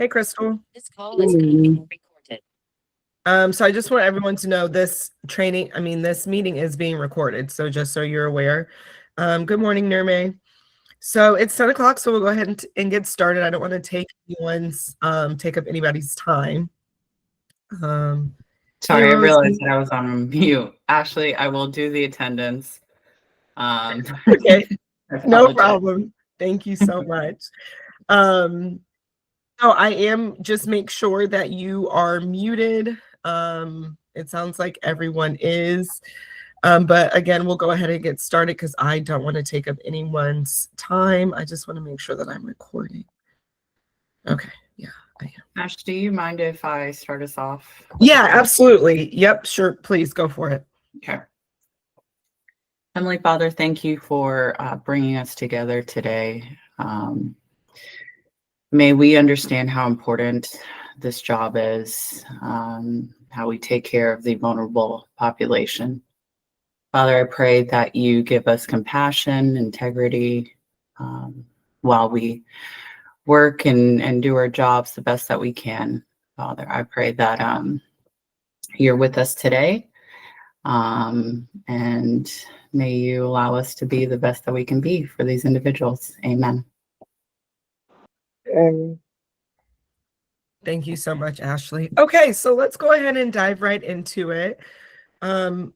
Hey, Crystal. This call is being recorded. So I just want everyone to know this meeting is being recorded. So just so you're aware. Good morning, Nirme. So it's 10 o'clock, so we'll go ahead and get started. I don't want to take up anybody's time. Hey, Sorry, I Rose. realized that I was on mute. Ashley, I will do the attendance. Okay, no problem. Thank you so much. So I am just make sure that you are muted. It sounds like everyone is. But again, we'll go ahead and get started because I don't want to take up anyone's time. I just want to make sure that I'm recording. Okay, yeah, I am. Ash, do you mind if I start us off? Yeah, absolutely. Yep, sure. Please go for it. Okay. Heavenly Father, thank you for bringing us together today. May we understand how important this job is, how we take care of the vulnerable population. Father, I pray that you give us compassion, integrity, while we work and do our jobs the best that we can. Father, I pray that you're with us today, and may you allow us to be the best that we can be for these individuals. Amen. Thank you so much, Ashley. Okay, so let's go ahead and dive right into it. Thank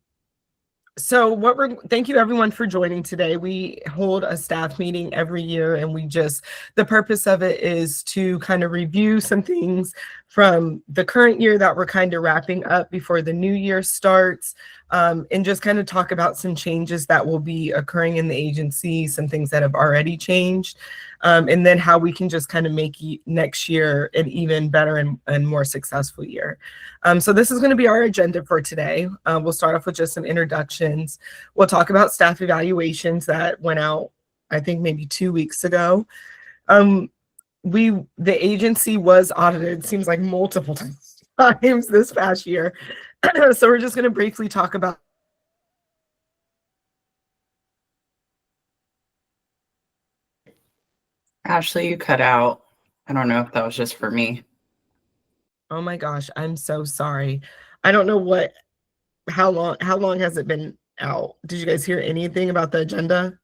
you everyone for joining today. We hold a staff meeting every year, and the purpose of it is to kind of review some things from the current year that we're kind of wrapping up before the new year starts, and just kind of talk about some changes that will be occurring in the agency, some things that have already changed, and then how we can just kind of make next year an even better and more successful year. So this is going to be our agenda for today. We'll start off with just some introductions. We'll talk about staff evaluations that went out, I think maybe 2 weeks ago. The agency was audited, seems like multiple times this past year. So we're just going to briefly talk about. Ashley, you cut out. I don't know if that was just for me. Oh my gosh, I'm so sorry. I don't know how long has it been out? Did you guys hear anything about the agenda?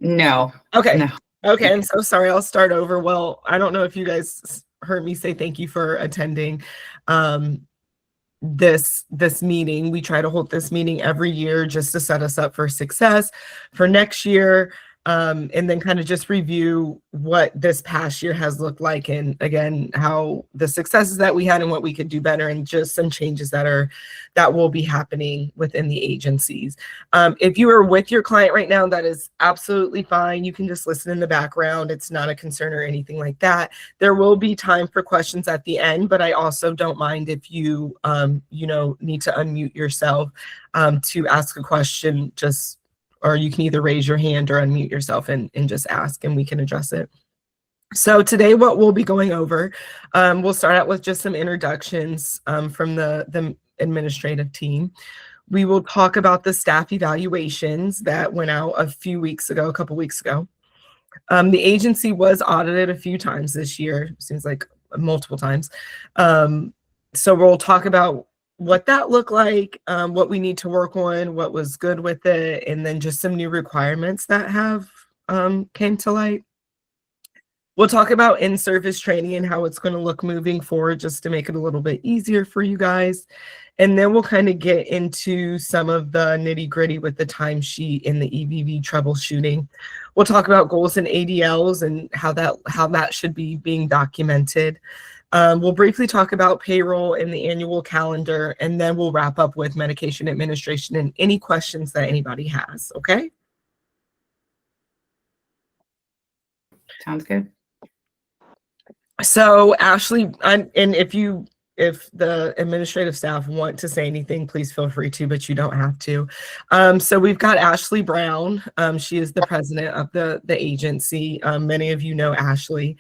No. Okay. No. Okay, I'm so sorry. I'll start over. Well, I don't know if you guys heard me say thank you for attending this meeting. We try to hold this meeting every year just to set us up for success for next year. And then kind of just review what this past year has looked like, and again, how the successes that we had and what we could do better, and just some changes that will be happening within the agencies. If you are with your client right now, that is absolutely fine. You can just listen in the background. It's not a concern or anything like that. There will be time for questions at the end, but I also don't mind if you need to unmute yourself to ask a question, or you can either raise your hand or unmute yourself and just ask, and we can address it. So today what we'll be going over, we'll start out with just some introductions from the administrative team. We will talk about the staff evaluations that went out a couple weeks ago. The agency was audited a few times this year, seems like multiple times. So we'll talk about what that looked like, what we need to work on, what was good with it, and then just some new requirements that have came to light. We'll talk about in-service training and how it's going to look moving forward, just to make it a little bit easier for you guys. And then we'll kind of get into some of the nitty-gritty with the timesheet and the EVV troubleshooting. We'll talk about goals and ADLs and how that should be being documented. We'll briefly talk about payroll and the annual calendar, and then we'll wrap up with medication administration and any questions that anybody has. Okay? Sounds good. So Ashley, if the administrative staff want to say anything, please feel free to, but you don't have to. So we've got Ashley Brown. She is the president of the agency. Many of you know Ashley.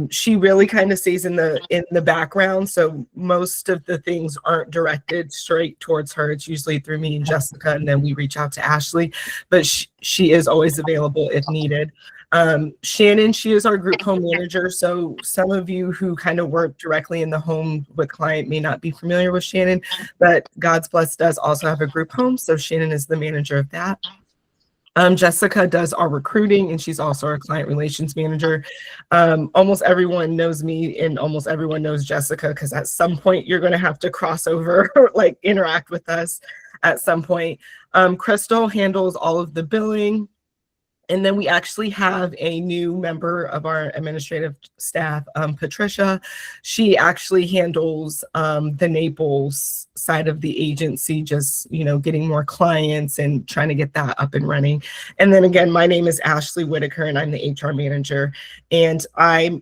She really kind of stays in the background, so most of the things aren't directed straight towards her. It's usually through me and Jessica, and then we reach out to Ashley, but she is always available if needed. Shannon, she is our group home manager. So some of you who kind of work directly in the home with client may not be familiar with Shannon, but God's Blessed does also have a group home. So Shannon is the manager of that. Jessica does our recruiting, and she's also our client relations manager. Almost everyone knows me, and almost everyone knows Jessica, because at some point you're going to have to cross over or like interact with us at some point. Crystal handles all of the billing. And then we actually have a new member of our administrative staff, Patricia. She actually handles the Naples side of the agency, just, getting more clients and trying to get that up and running. And then again, my name is Ashley Whitaker, and I'm the HR manager. And I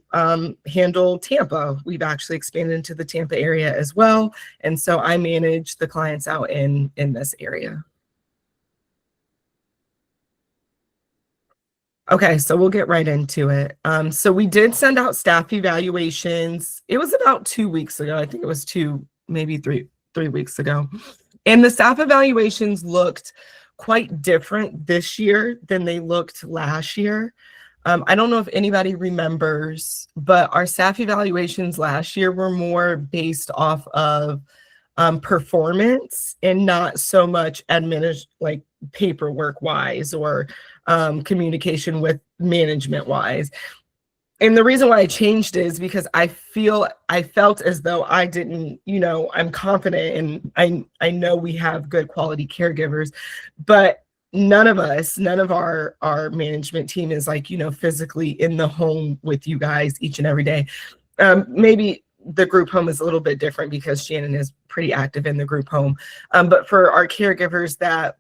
handle Tampa. We've actually expanded into the Tampa area as well. And so I manage the clients out in this area. Okay, so we'll get right into it. So we did send out staff evaluations. It was about 2 weeks ago. I think it was maybe three weeks ago. And the staff evaluations looked quite different this year than they looked last year. I don't know if anybody remembers, but our staff evaluations last year were more based off of performance and not so much like paperwork wise or communication with management wise. And the reason why I changed it is because I felt as though I didn't, I'm confident and I know we have good quality caregivers, but none of our management team is like, physically in the home with you guys each and every day. Maybe the group home is a little bit different because Shannon is pretty active in the group home. But for our caregivers that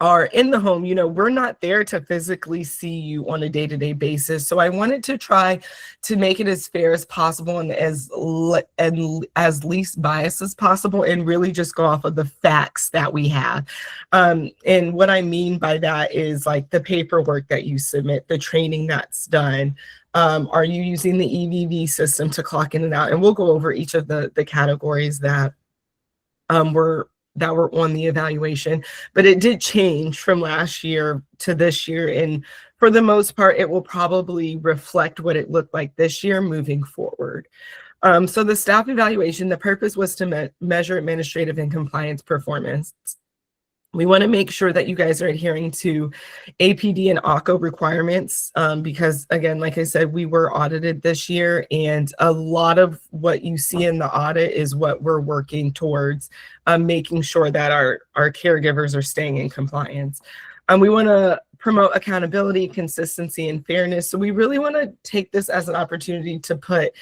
are in the home, we're not there to physically see you on a day-to-day basis. So I wanted to try to make it as fair as possible and as least biased as possible, and really just go off of the facts that we have. And what I mean by that is like the paperwork that you submit, the training that's done. Are you using the EVV system to clock in and out? And we'll go over each of the categories that were on the evaluation, but it did change from last year to this year. And for the most part, it will probably reflect what it looked like this year moving forward. So the staff evaluation, the purpose was to measure administrative and compliance performance. We want to make sure that you guys are adhering to APD and ACO requirements because, again, like I said, we were audited this year, and a lot of what you see in the audit is what we're working towards making sure that our caregivers are staying in compliance. We want to promote accountability, consistency, and fairness. So we really want to take this as an opportunity to put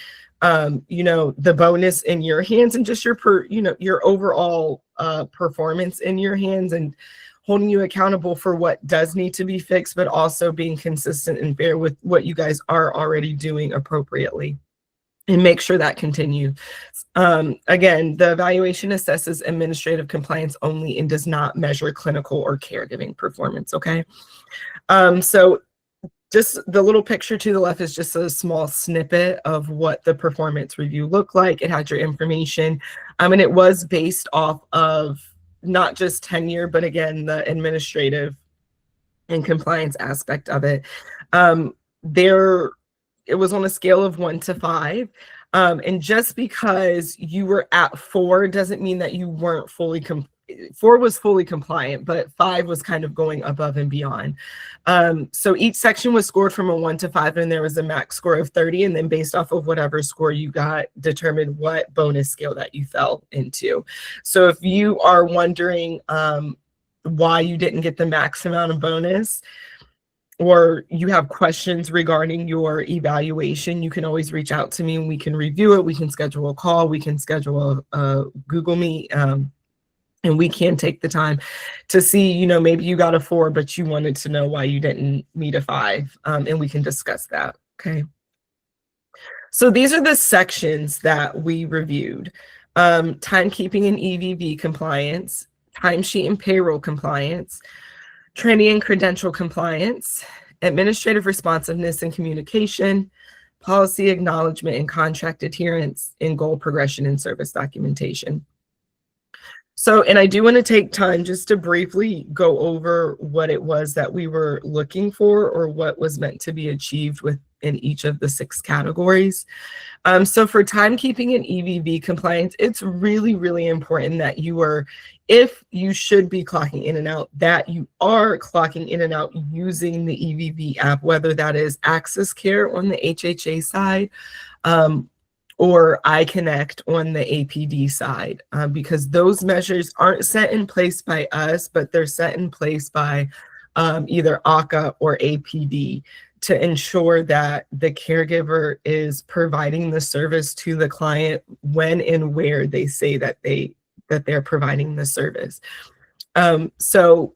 the bonus in your hands and just your overall performance in your hands, and holding you accountable for what does need to be fixed, but also being consistent and fair with what you guys are already doing appropriately, and make sure that continues. Again, the evaluation assesses administrative compliance only and does not measure clinical or caregiving performance. Okay. So just the little picture to the left is just a small snippet of what the performance review looked like. It had your information, and it was based off of not just tenure, but again, the administrative and compliance aspect of it. It was on a scale of 1 to 5. And just because you were at 4 doesn't mean that you weren't fully 4 was fully compliant, but 5 was kind of going above and beyond. So each section was scored from a 1 to 5, and there was a max score of 30. And then based off of whatever score you got, determined what bonus scale that you fell into. So if you are wondering why you didn't get the max amount of bonus, or you have questions regarding your evaluation, you can always reach out to me and we can review it. We can schedule a call. We can schedule a Google Meet. And we can take the time to see, maybe you got a 4, but you wanted to know why you didn't meet a 5. And we can discuss that. Okay. So these are the sections that we reviewed. Timekeeping and EVV compliance, timesheet and payroll compliance, training and credential compliance, administrative responsiveness and communication, policy acknowledgement and contract adherence, and goal progression and service documentation. So, and I do want to take time just to briefly go over what it was that we were looking for or what was meant to be achieved within each of the 6 categories. So for timekeeping and EVV compliance, it's really, really important that if you should be clocking in and out, that you are clocking in and out using the EVV app, whether that is Access Care on the HHA side, or iConnect on the APD side, because those measures aren't set in place by us, but they're set in place by either ACA or APD to ensure that the caregiver is providing the service to the client when and where they say that they're providing the service. So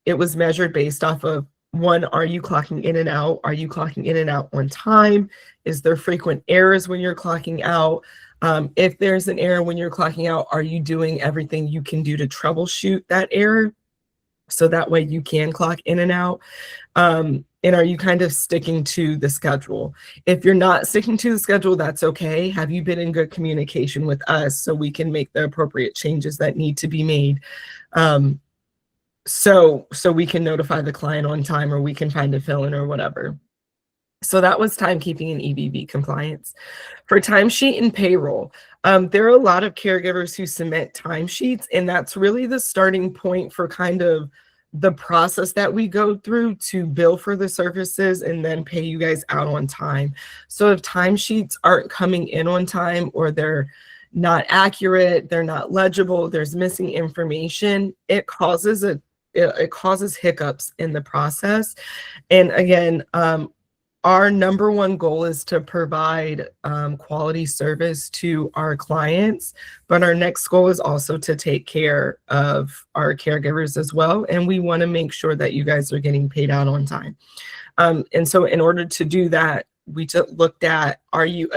it was measured based off of, one, are you clocking in and out? Are you clocking in and out on time? Is there frequent errors when you're clocking out? If there's an error when you're clocking out, are you doing everything you can do to troubleshoot that error so that way you can clock in and out? And are you kind of sticking to the schedule? If you're not sticking to the schedule, that's okay. Have you been in good communication with us so we can make the appropriate changes that need to be made? So we can notify the client on time, or we can find a fill-in or whatever. So that was timekeeping and EVV compliance. For timesheet and payroll, there are a lot of caregivers who submit timesheets, and that's really the starting point for kind of the process that we go through to bill for the services and then pay you guys out on time. So if timesheets aren't coming in on time, or they're not accurate, they're not legible, there's missing information, it causes hiccups in the process. And again, our number one goal is to provide quality service to our clients, but our next goal is also to take care of our caregivers as well. And we want to make sure that you guys are getting paid out on time. And so in order to do that, we looked at, are you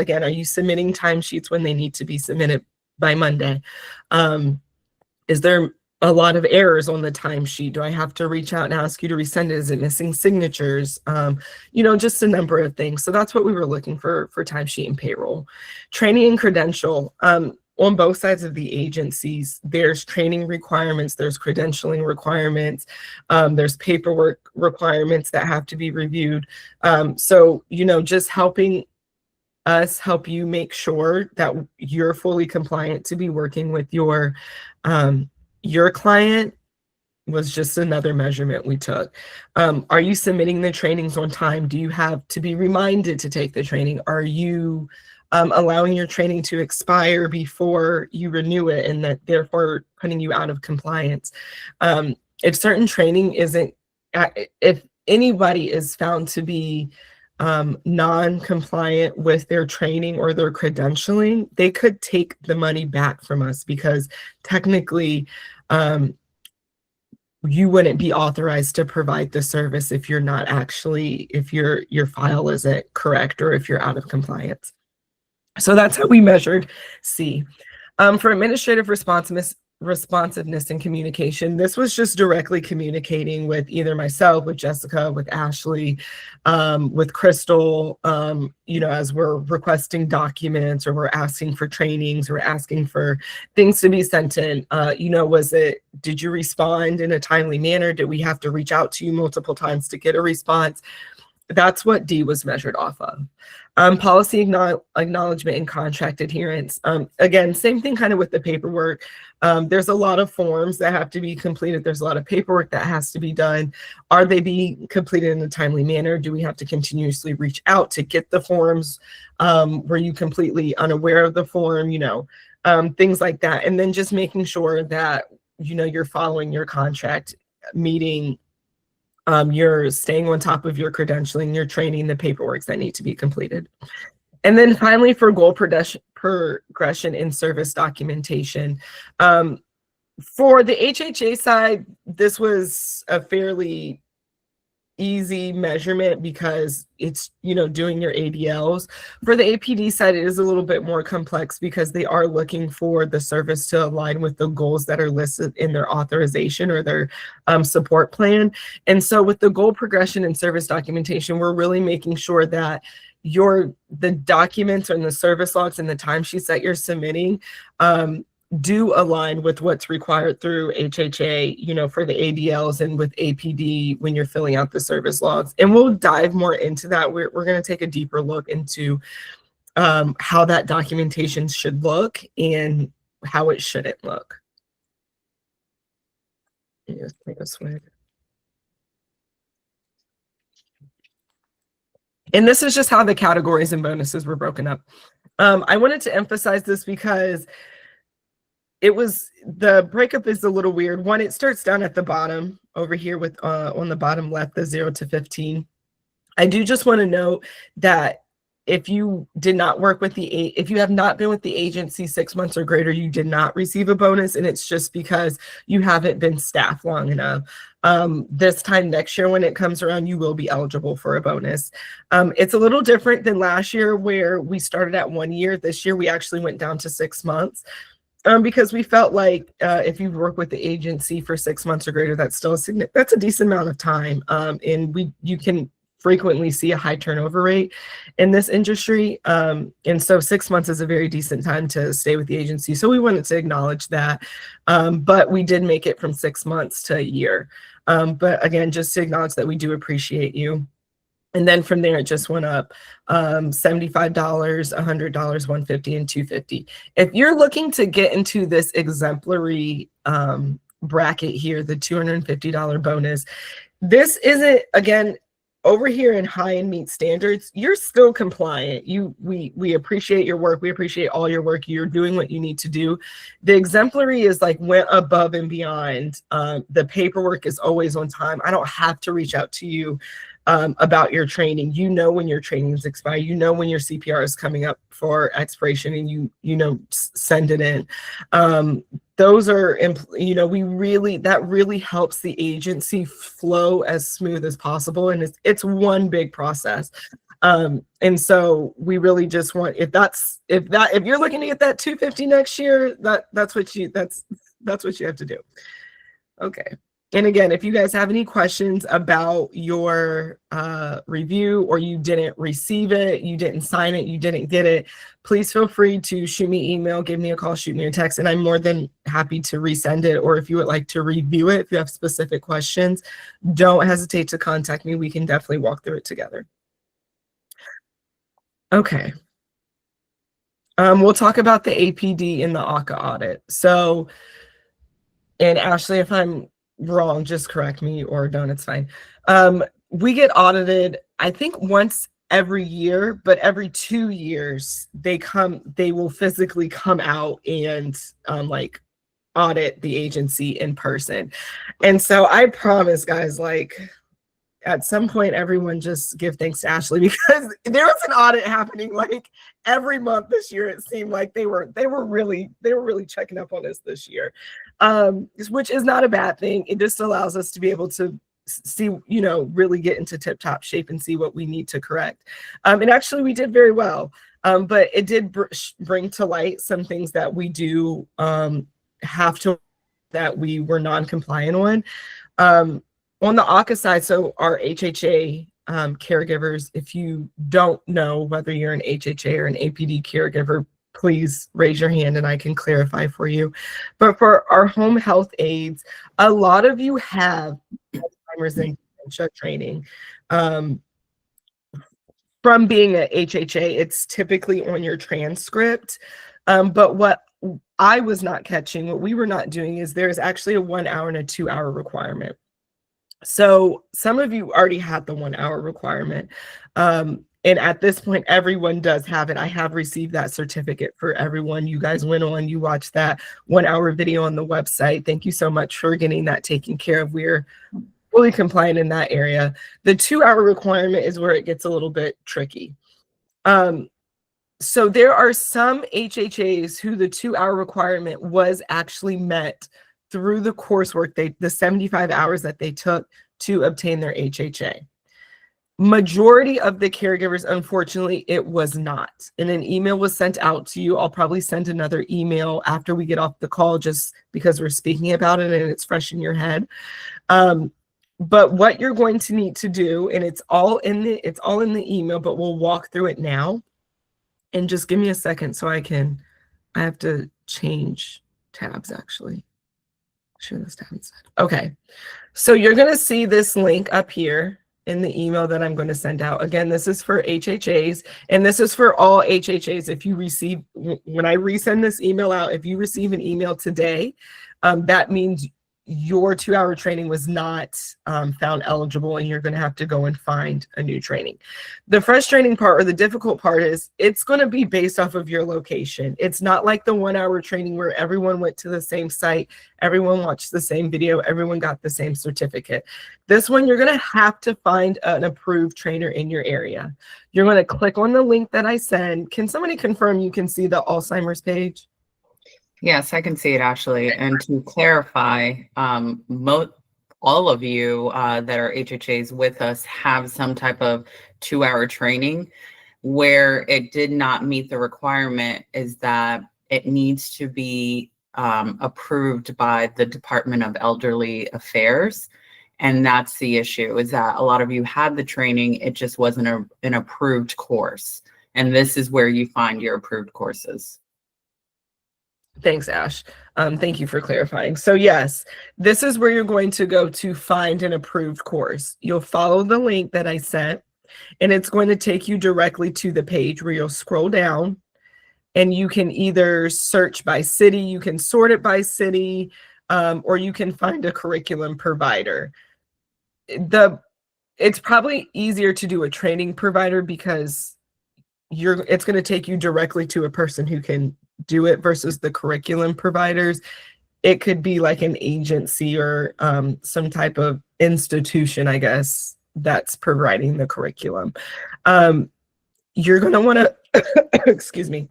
submitting timesheets when they need to be submitted by Monday? Is there a lot of errors on the timesheet? Do I have to reach out and ask you to resend it? Is it missing signatures? Just a number of things. So that's what we were looking for timesheet and payroll. Training and credential. On both sides of the agencies, there's training requirements, there's credentialing requirements, there's paperwork requirements that have to be reviewed. So just helping us help you make sure that you're fully compliant to be working with your client was just another measurement we took. Are you submitting the trainings on time? Do you have to be reminded to take the training? Are you allowing your training to expire before you renew it, and that therefore putting you out of compliance? If certain training if anybody is found to be non-compliant with their training or their credentialing, they could take the money back from us, because technically you wouldn't be authorized to provide the service if you're not actually, if your file isn't correct, or if you're out of compliance. So that's how we measured C. For administrative responsiveness and communication, this was just directly communicating with either myself, with Jessica, with Ashley, with Crystal, as we're requesting documents, or we're asking for trainings, or asking for things to be sent in. Did you respond in a timely manner? Did we have to reach out to you multiple times to get a response? That's what D was measured off of. Policy acknowledgement and contract adherence. Again, same thing kind of with the paperwork. There's a lot of forms that have to be completed. There's a lot of paperwork that has to be done. Are they being completed in a timely manner? Do we have to continuously reach out to get the forms? Were you completely unaware of the form? Things like that. And then just making sure that, you're following your contract, meeting, you're staying on top of your credentialing, your training, the paperwork that need to be completed. And then finally, for goal progression in service documentation. For the HHA side, this was a fairly easy measurement because it's, doing your ADLs. For the APD side, it is a little bit more complex because they are looking for the service to align with the goals that are listed in their authorization or their support plan. And so with the goal progression and service documentation, we're really making sure that the documents and the service logs and the timesheets that you're submitting do align with what's required through HHA, you know, for the ADLs and with APD when you're filling out the service logs. And we'll dive more into that. We're going to take a deeper look into how that documentation should look and how it shouldn't look. Just take a swig. And this is just how the categories and bonuses were broken up. I wanted to emphasize this because the breakup is a little weird. One, it starts down at the bottom over here with on the bottom left, the 0 to 15. I do just want to note that if you did not work with if you have not been with the agency 6 months or greater, you did not receive a bonus, and it's just because you haven't been staffed long enough. This time next year when it comes around, you will be eligible for a bonus. It's a little different than last year where we started at 1 year. This year we actually went down to 6 months. Because we felt like if you work with the agency for 6 months or greater, that's a decent amount of time. And you can frequently see a high turnover rate in this industry. And so 6 months is a very decent time to stay with the agency. So we wanted to acknowledge that. But we did make it from 6 months to a year. But again, just to acknowledge that we do appreciate you. And then from there, it just went up $75, $100, $150, and $250. If you're looking to get into this exemplary bracket here, the $250 bonus, this isn't, again, over here in high and meet standards, you're still compliant. We appreciate your work. We appreciate all your work. You're doing what you need to do. The exemplary is like went above and beyond. The paperwork is always on time. I don't have to reach out to you about your training. You know when your training is expired. You know when your CPR is coming up for expiration, and you send it in. Those are, that really helps the agency flow as smooth as possible, and it's one big process. And so we really just want, if you're looking to get that 250 next year, that's what you have to do. Okay. And again, if you guys have any questions about your review, or you didn't receive it, you didn't sign it, you didn't get it, please feel free to shoot me an email, give me a call, shoot me a text, and I'm more than happy to resend it. Or if you would like to review it, if you have specific questions, don't hesitate to contact me. We can definitely walk through it together. Okay. We'll talk about the APD and the ACA audit. So, and Ashley, if I'm wrong, just correct me, or don't, it's fine. We get audited, I think once every year, but every 2 years they will physically come out and like audit the agency in person. And so I promise, guys, like at some point, everyone just give thanks to Ashley, because there was an audit happening like every month this year. It seemed like they were really checking up on us this year, which is not a bad thing. It just allows us to be able to see, really get into tip-top shape and see what we need to correct. And actually, we did very well, but it did bring to light some things that we do have to, that we were non-compliant on. On the ACA side, so our HHA caregivers, if you don't know whether you're an HHA or an APD caregiver, please raise your hand and I can clarify for you. But for our home health aides, a lot of you have Alzheimer's and dementia training. From being an HHA, it's typically on your transcript. But what I was not catching, what we were not doing, is there's actually a 1 hour and a 2 hour requirement. So some of you already had the 1 hour requirement. And at this point, everyone does have it. I have received that certificate for everyone. You guys went on, you watched that 1 hour video on the website. Thank you so much for getting that taken care of. We're fully compliant in that area. The 2 hour requirement is where it gets a little bit tricky. So there are some HHAs who the 2 hour requirement was actually met through the coursework, the 75 hours that they took to obtain their HHA. Majority of the caregivers, unfortunately, it was not. And an email was sent out to you. I'll probably send another email after we get off the call, just because we're speaking about it and it's fresh in your head. But what you're going to need to do, and it's all in the email, but we'll walk through it now. And just give me a second so I have to change tabs actually. Sure, this tab is okay. So you're going to see this link up here in the email that I'm going to send out. Again, this is for HHAs, and this is for all HHAs. If you receive, when I resend this email out, if you receive an email today, that means your 2-hour training was not found eligible, and you're going to have to go and find a new training. The frustrating part, or the difficult part, is it's going to be based off of your location. It's not like the 1-hour training where everyone went to the same site, everyone watched the same video, everyone got the same certificate. This one, you're going to have to find an approved trainer in your area. You're going to click on the link that I send. Can somebody confirm you can see the Alzheimer's page? Yes, I can see it, Ashley. And to clarify, all of you that are HHAs with us have some type of 2-hour training. Where it did not meet the requirement is that it needs to be approved by the Department of Elderly Affairs. And that's the issue, is that a lot of you had the training, it just wasn't an approved course. And this is where you find your approved courses. Thanks, Ash. Thank you for clarifying. So yes, this is where you're going to go to find an approved course. You'll follow the link that I sent, and it's going to take you directly to the page where you'll scroll down, and you can either search by city, you can sort it by city, or you can find a curriculum provider. It's probably easier to do a training provider because it's going to take you directly to a person who can do it versus the curriculum providers. It could be like an agency or some type of institution, I guess, that's providing the curriculum. You're going to want to, excuse me,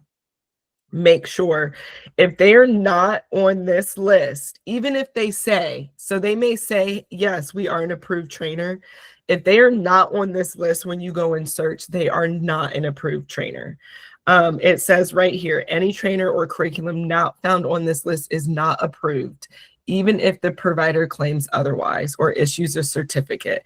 make sure if they are not on this list, even if they say, so they may say, yes, we are an approved trainer. If they are not on this list, when you go and search, they are not an approved trainer. It says right here, any trainer or curriculum not found on this list is not approved, even if the provider claims otherwise or issues a certificate.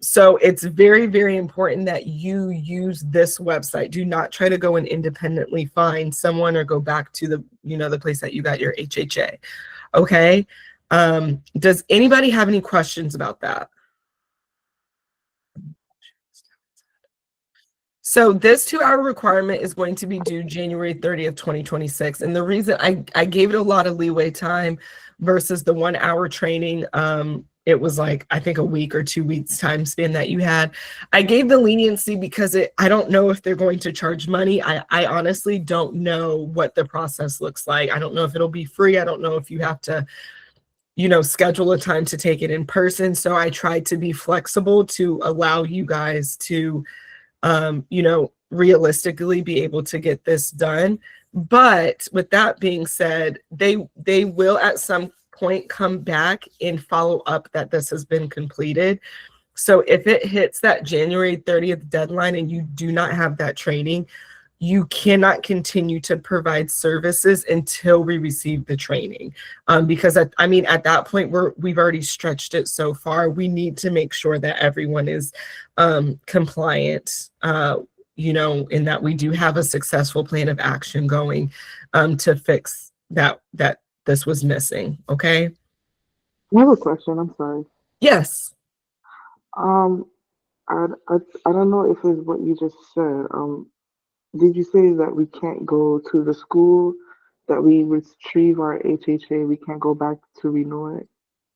So it's very, very important that you use this website. Do not try to go and independently find someone or go back to the place that you got your HHA. Okay. Does anybody have any questions about that? So this 2-hour requirement is going to be due January 30th, 2026. And the reason I gave it a lot of leeway time versus the 1-hour training, it was like, I think a week or 2 weeks time span that you had. I gave the leniency because I don't know if they're going to charge money. I honestly don't know what the process looks like. I don't know if it'll be free. I don't know if you have to, schedule a time to take it in person. So I tried to be flexible to allow you guys to realistically be able to get this done. But with that being said, they will at some point come back and follow up that this has been completed. So if it hits that January 30th deadline and you do not have that training, you cannot continue to provide services until we receive the training. Because at that point, we've already stretched it so far. We need to make sure that everyone is compliant, in that we do have a successful plan of action going to fix that this was missing. Okay. I have a question. I'm sorry. Yes. I don't know if it's what you just said. Did you say that we can't go to the school that we retrieve our HHA? We can't go back to renew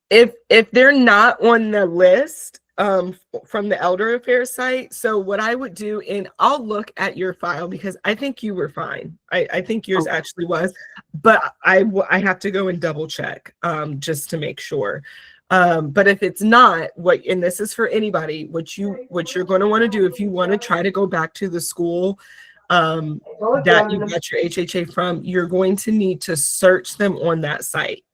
it? If they're not on the list from the Elder Affairs site, so what I would do, and I'll look at your file because I think you were fine. I think yours actually was, but I have to go and double check just to make sure. But if it's not, and this is for anybody, what you're going to want to do if you want to try to go back to the school that you got your HHA from, you're going to need to search them on that site.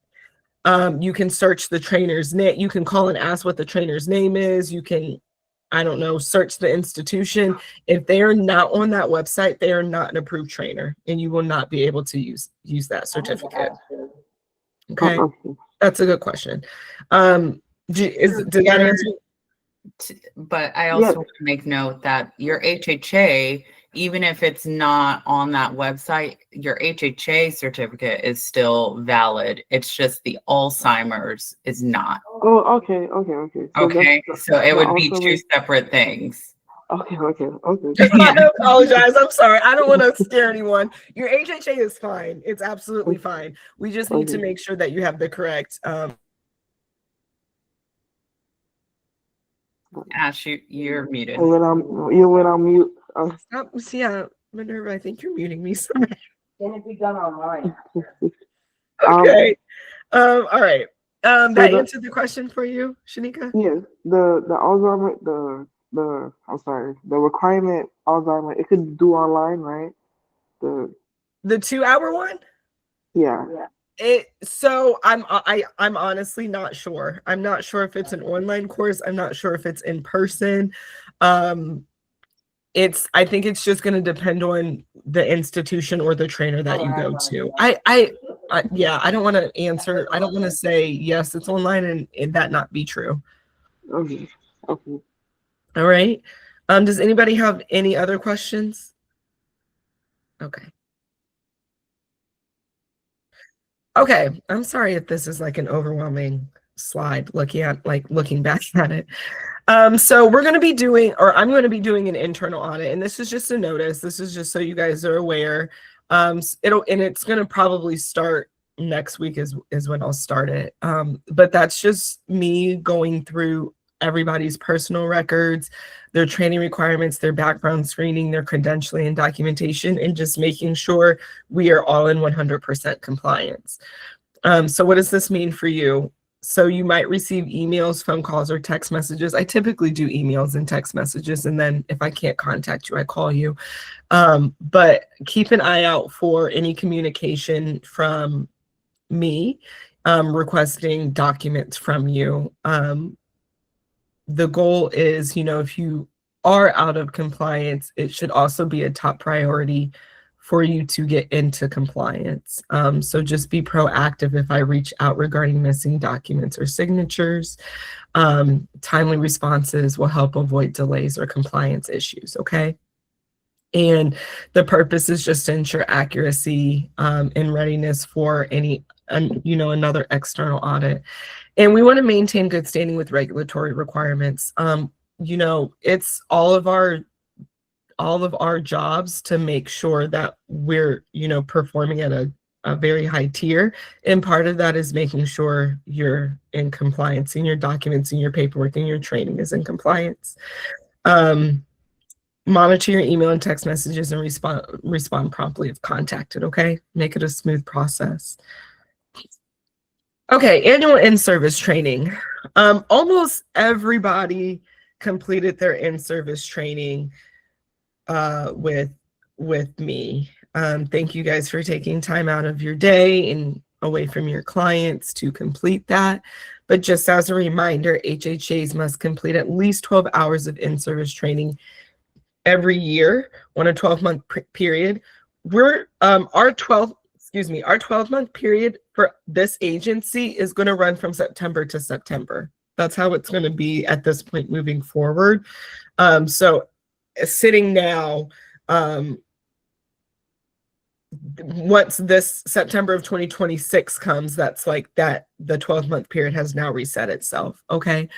You can search the trainer's name. You can call and ask what the trainer's name is. You can, search the institution. If they are not on that website, they are not an approved trainer, and you will not be able to use that certificate. Okay, that's a good question. Did that answer? But I also want to make note that your HHA even if it's not on that website, your HHA certificate is still valid. It's just the Alzheimer's is not. Oh, okay, okay, okay. So Okay, that's so it the would be two Alzheimer's. separate things. Okay, okay, okay. I apologize. I'm sorry. I don't want to scare anyone. Your HHA is fine. It's absolutely fine. We just need to Okay. make sure that you have the correct. Ash, you're muted. And when I'm mute. Stop. Yeah, Minerva, I think you're muting me. Sorry. Can it be done online? Okay. All right. That the- answered the question for you, Shanika? Yeah, the Alzheimer, the I'm sorry, the requirement Alzheimer, it could do online, right? The 2-hour one? Yeah. I'm honestly not sure. I'm not sure if it's an online course. I'm not sure if it's in person. I think it's just going to depend on the institution or the trainer that you go to. I don't want to answer. I don't want to say yes, it's online and that not be true. Okay. Okay. All right. Does anybody have any other questions? Okay. Okay. I'm sorry if this is like an overwhelming slide looking back at it. So I'm going to be doing an internal audit, and this is just a notice. This is just so you guys are aware. It's going to probably start next week is when I'll start it. But that's just me going through everybody's personal records, their training requirements, their background screening, their credentialing and documentation, and just making sure we are all in 100% compliance. So what does this mean for you? So you might receive emails, phone calls, or text messages. I typically do emails and text messages, and then if I can't contact you, I call you. But keep an eye out for any communication from me requesting documents from you. The goal is, if you are out of compliance, it should also be a top priority for you to get into compliance. So just be proactive if I reach out regarding missing documents or signatures. Timely responses will help avoid delays or compliance issues, okay? And the purpose is just to ensure accuracy and readiness for another external audit. And we want to maintain good standing with regulatory requirements. It's all of our jobs to make sure that we're, performing at a very high tier. And part of that is making sure you're in compliance and your documents and your paperwork and your training is in compliance. Monitor your email and text messages and respond promptly if contacted, okay? Make it a smooth process. Okay, annual in-service training. Almost everybody completed their in-service training with me. Thank you guys for taking time out of your day and away from your clients to complete that. But just as a reminder, HHAs must complete at least 12 hours of in-service training every year on a 12-month period. Our 12-month period for this agency is going to run from September to September. That's how it's going to be at this point moving forward. So sitting now, once this September of 2026 comes, that's like that the 12-month period has now reset itself. Okay.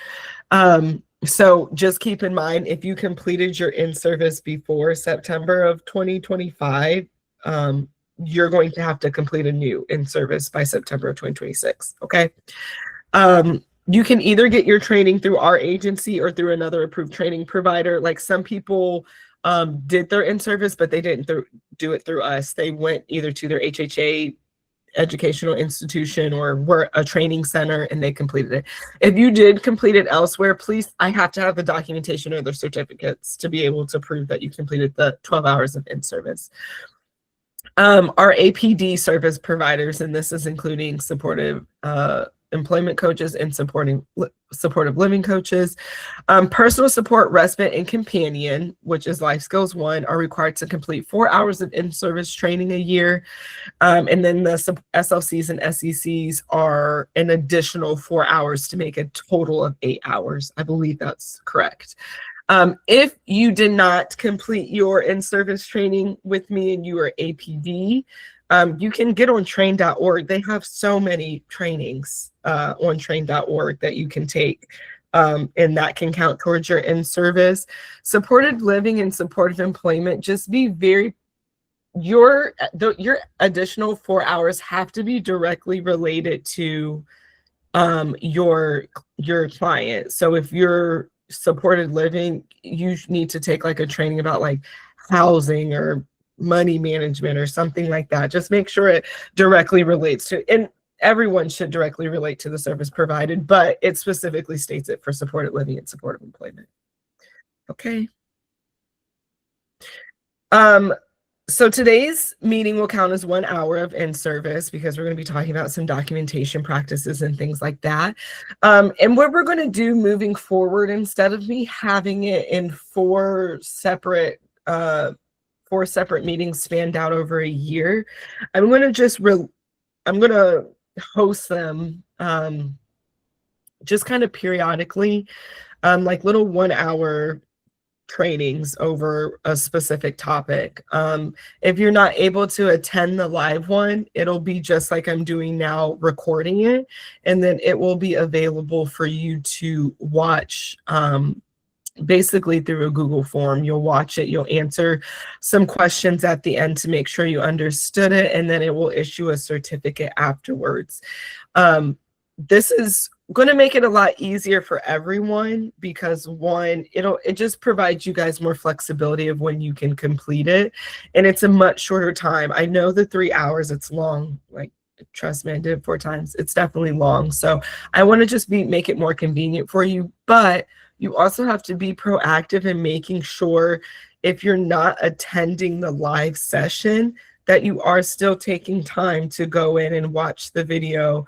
So just keep in mind, if you completed your in-service before September of 2025, you're going to have to complete a new in-service by September of 2026. Okay. You can either get your training through our agency or through another approved training provider. Like some people did their in-service, but they didn't do it through us. They went either to their HHA educational institution or were a training center and they completed it. If you did complete it elsewhere, please, I have to have the documentation or the certificates to be able to prove that you completed the 12 hours of in-service. Our APD service providers, and this is including supportive employment coaches and supportive living coaches, personal support, respite, and companion, which is Life Skills 1, are required to complete 4 hours of in-service training a year. And then the SLCs and SECs are an additional 4 hours to make a total of 8 hours. I believe that's correct. If you did not complete your in-service training with me and you are APD, you can get on train.org. They have so many trainings on train.org that you can take, and that can count towards your in-service. Supported living and supportive employment, just be very, your additional 4 hours have to be directly related to your client. So if you're supported living, you need to take like a training about like housing or money management or something like that. Just make sure it directly relates to, and everyone should directly relate to the service provided, but it specifically states it for supported living and supportive employment. Okay. So today's meeting will count as 1 hour of in-service because we're going to be talking about some documentation practices and things like that. And what we're going to do moving forward, instead of me having it in four separate meetings spanned out over a year, I'm going to host them just kind of periodically, like little 1 hour trainings over a specific topic. If you're not able to attend the live one, it'll be just like I'm doing now, recording it, and then it will be available for you to watch basically through a Google form. You'll watch it, you'll answer some questions at the end to make sure you understood it, and then it will issue a certificate afterwards. This is going to make it a lot easier for everyone because one, it just provides you guys more flexibility of when you can complete it, and it's a much shorter time. I know the 3 hours, it's long, like trust me, I did it 4 times. It's definitely long. So I want to just make it more convenient for you, but you also have to be proactive in making sure if you're not attending the live session that you are still taking time to go in and watch the video,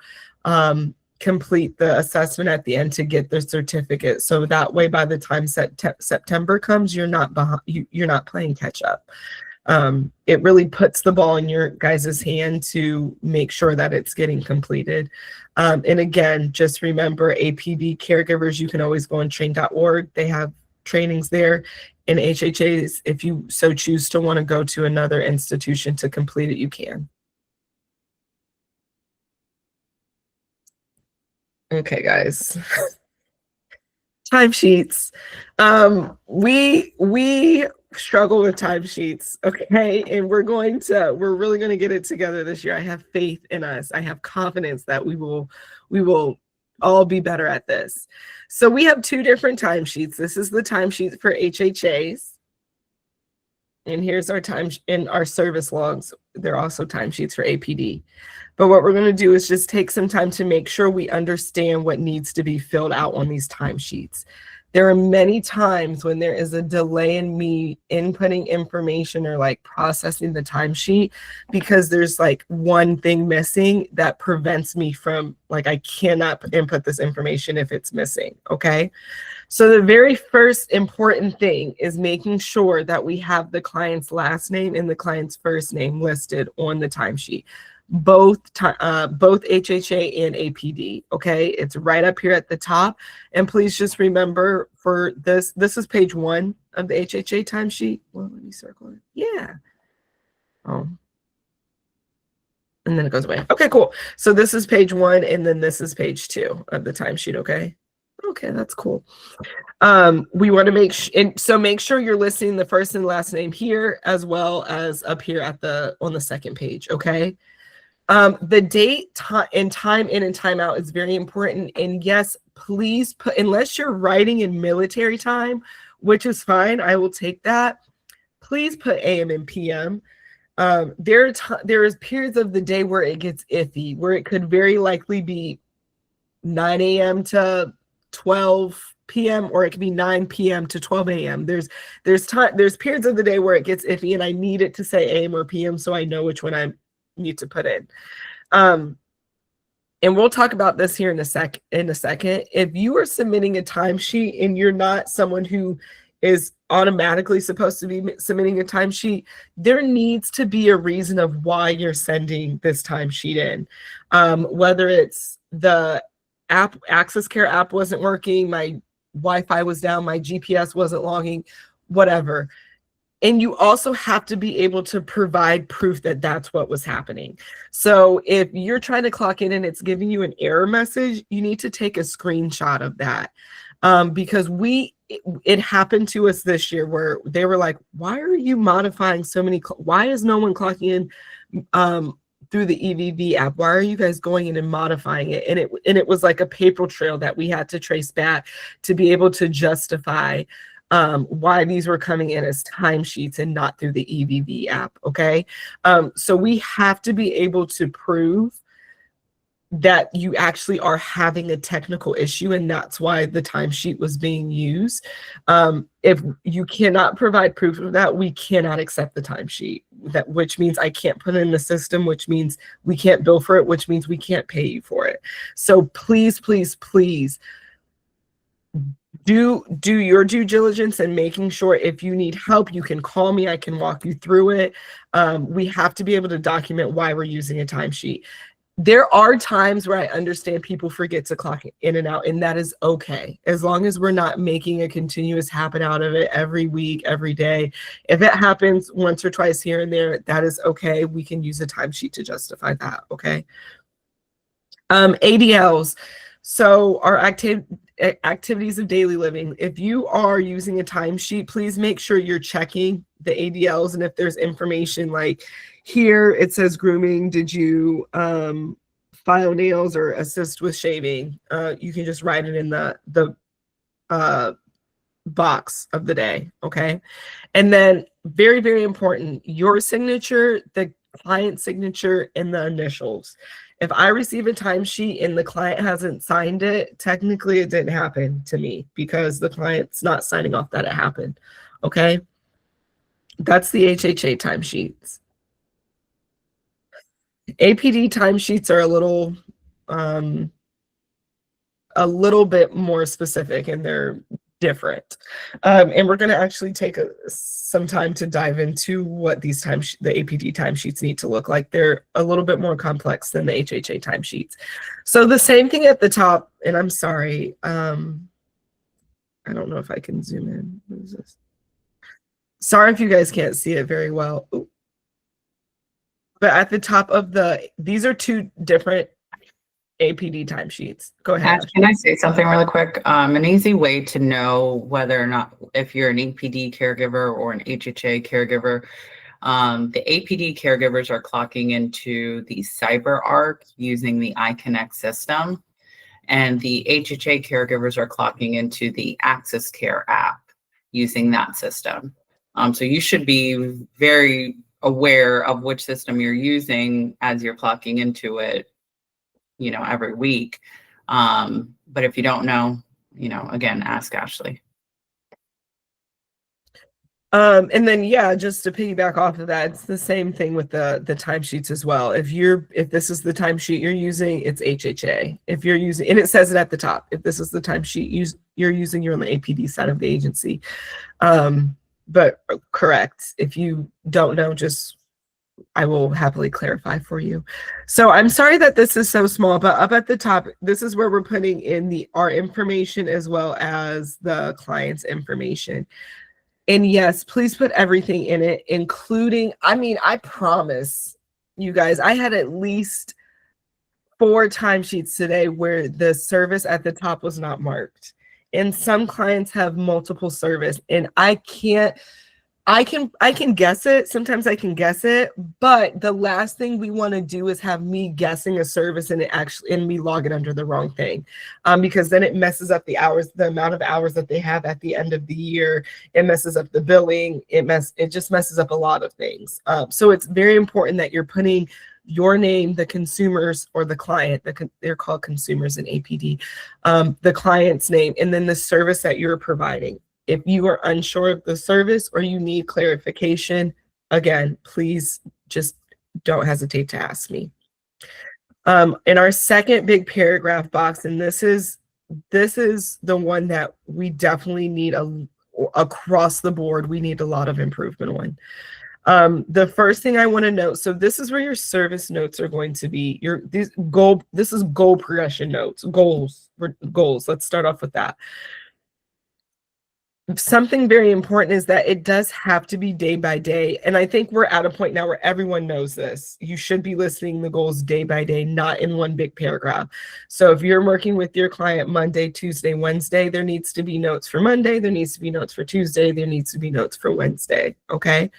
complete the assessment at the end to get the certificate. So that way, by the time September comes, you're not behind, you're not playing catch up. It really puts the ball in your guys' hand to make sure that it's getting completed. And again, just remember, APD caregivers, you can always go on train.org. They have trainings there. And HHAs, if you so choose to want to go to another institution to complete it, you can. Okay, guys. Timesheets. We struggle with timesheets, okay? And we're really going to get it together this year. I have faith in us. I have confidence that we will all be better at this. So we have 2 different timesheets. This is the timesheet for HHAs. And here's our time in our service logs. They're also timesheets for APD. But what we're going to do is just take some time to make sure we understand what needs to be filled out on these timesheets. There are many times when there is a delay in me inputting information or like processing the timesheet because there's like one thing missing that prevents me from, like, I cannot input this information if it's missing, okay? So the very first important thing is making sure that we have the client's last name and the client's first name listed on the timesheet. Both HHA and APD, okay? It's right up here at the top. And please just remember, for this is page 1 of the HHA timesheet. Well, let me circle it. Yeah. Oh. And then it goes away. Okay, cool. So this is page 1, and then this is page 2 of the timesheet, okay? Okay, that's cool. We want to make sure you're listing the first and last name here as well as up here at on the second page, okay? The date and time in and time out is very important. And yes, please put, unless you're writing in military time, which is fine, I will take that. Please put AM and PM. There is periods of the day where it gets iffy, where it could very likely be 9 a.m. to 12 p.m. or it could be 9 p.m. to 12 a.m. There's periods of the day where it gets iffy, and I need it to say AM or PM so I know which one I need to put in. And we'll talk about this here in a second. If you are submitting a timesheet and you're not someone who is automatically supposed to be submitting a timesheet, there needs to be a reason of why you're sending this timesheet in. Whether it's the app, Access Care app wasn't working, my Wi-Fi was down, my GPS wasn't logging, whatever. And you also have to be able to provide proof that that's what was happening. So if you're trying to clock in and it's giving you an error message, you need to take a screenshot of that. Because it happened to us this year where they were like, why are you modifying so many, why is no one clocking in through the EVV app? Why are you guys going in and modifying it? And it was like a paper trail that we had to trace back to be able to justify why these were coming in as timesheets and not through the EVV app, okay? So we have to be able to prove that you actually are having a technical issue, and that's why the timesheet was being used. If you cannot provide proof of that, we cannot accept the timesheet, which means I can't put it in the system, which means we can't bill for it, which means we can't pay you for it. So please, please, please, do your due diligence and making sure if you need help, you can call me. I can walk you through it. We have to be able to document why we're using a timesheet. There are times where I understand people forget to clock in and out, and that is okay. As long as we're not making a continuous habit out of it every week, every day. If it happens once or twice here and there, that is okay. We can use a timesheet to justify that, okay? ADLs. So our activities of daily living. If you are using a timesheet, please make sure you're checking the ADLs. And if there's information like here, it says grooming, did you file nails or assist with shaving? You can just write it in the box of the day, okay? And then very, very important, your signature, the client signature, and the initials. If I receive a timesheet and the client hasn't signed it, technically it didn't happen to me because the client's not signing off that it happened. Okay. That's the HHA timesheets. APD timesheets are a little bit more specific and they're different. And we're going to actually take some time to dive into what these the APD timesheets need to look like. They're a little bit more complex than the HHA timesheets. So the same thing at the top, and I'm sorry, I don't know if I can zoom in. What is this? Sorry if you guys can't see it very well. Ooh. But at the top of these are two different APD timesheets. Go ahead. Ash, can I say something really quick? An easy way to know whether or not if you're an APD caregiver or an HHA caregiver, the APD caregivers are clocking into the CyberArk using the iConnect system, and the HHA caregivers are clocking into the Access Care app using that system. So you should be very aware of which system you're using as you're clocking into it, every week. But if you don't know, again, ask Ashley. And then, yeah, just to piggyback off of that, it's the same thing with the timesheets as well. If this is the timesheet you're using, it's HHA. If you're using, and it says it at the top, if this is the timesheet you're using, you're on the APD side of the agency. But correct. If you don't know, I will happily clarify for you. So I'm sorry that this is so small, but up at the top, this is where we're putting in our information as well as the client's information. And yes, please put everything in it, including, I promise you guys, I had at least 4 timesheets today where the service at the top was not marked. And some clients have multiple service, and I can guess it. Sometimes I can guess it, but the last thing we want to do is have me guessing a service and me log it under the wrong thing, because then it messes up the amount of hours that they have at the end of the year. It messes up the billing. It just messes up a lot of things. So it's very important that you're putting your name, the consumers or the client, they're called consumers in APD, the client's name, and then the service that you're providing. If you are unsure of the service or you need clarification, again, please just don't hesitate to ask me. In our second big paragraph box, and this is the one that we definitely need across the board, we need a lot of improvement on. The first thing I want to note, so this is where your service notes are going to be. This is goal progression notes, goals. Let's start off with that. something very important is that it does have to be day by day. And I think we're at a point now where everyone knows this. You should be listing the goals day by day, not in one big paragraph. So if you're working with your client Monday, Tuesday, Wednesday, there needs to be notes for Monday, there needs to be notes for Tuesday, there needs to be notes for Wednesday, okay?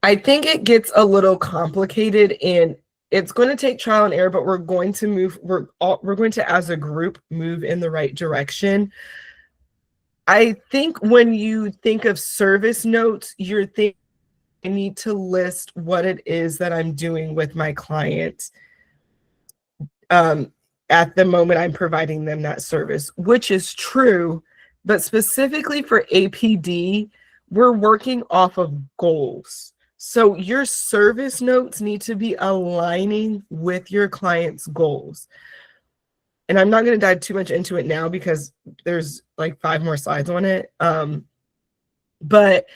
I think it gets a little complicated, and it's going to take trial and error, but we're going to move, we're going to, as a group, move in the right direction. I think when you think of service notes, you're thinking, I need to list what it is that I'm doing with my client at the moment I'm providing them that service, which is true, but specifically for APD, we're working off of goals. So your service notes need to be aligning with your client's goals. And I'm not going to dive too much into it now because there's like 5 more slides on it. But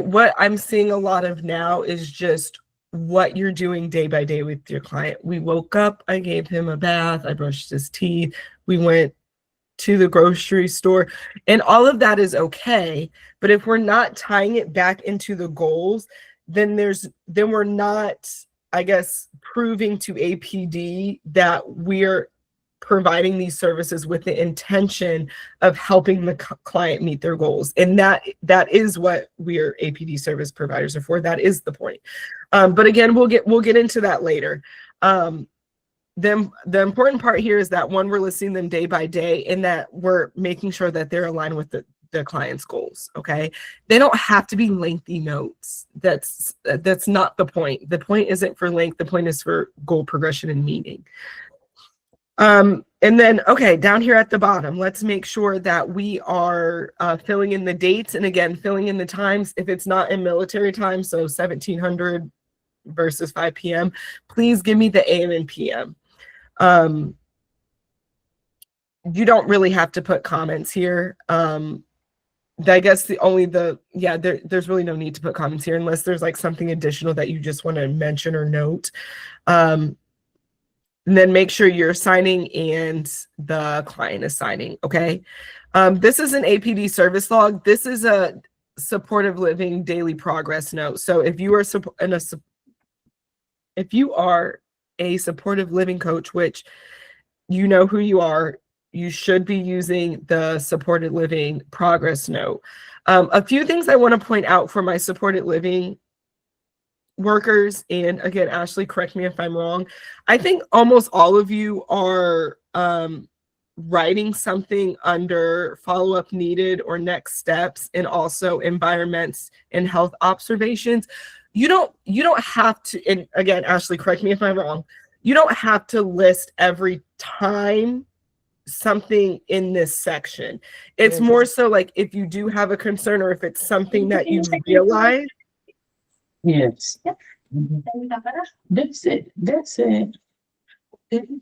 what I'm seeing a lot of now is just what you're doing day by day with your client. We woke up, I gave him a bath, I brushed his teeth, we went to the grocery store, and all of that is okay. But if we're not tying it back into the goals, then we're not, I guess, proving to APD that we're providing these services with the intention of helping the client meet their goals. And that is what we're APD service providers are for. That is the point. But again, we'll get into that later. The important part here is that, one, we're listing them day by day, and that we're making sure that they're aligned with the client's goals. Okay, they don't have to be lengthy notes. That's not the point. The point isn't for length. The point is for goal progression and meaning. And then, okay, down here at the bottom, let's make sure that we are filling in the dates, and again, filling in the times. If it's not in military time, so 1700 versus 5 p.m., please give me the AM and PM. You don't really have to put comments here. I guess there's really no need to put comments here unless there's like something additional that you just want to mention or note. And then make sure you're signing and the client is signing, okay? This is an APD service log. This is a supportive living daily progress note. So if you are a supportive living coach, which you know who you are, you should be using the supported living progress note. A few things I want to point out for my supported living workers, and again, Ashley, correct me if I'm wrong. I think almost all of you are writing something under follow-up needed or next steps, and also environments and health observations. You don't have to, and again, Ashley, correct me if I'm wrong, you don't have to list every time something in this section. It's more so like if you do have a concern, or if it's something that you realize. Yes. That's it. That's it.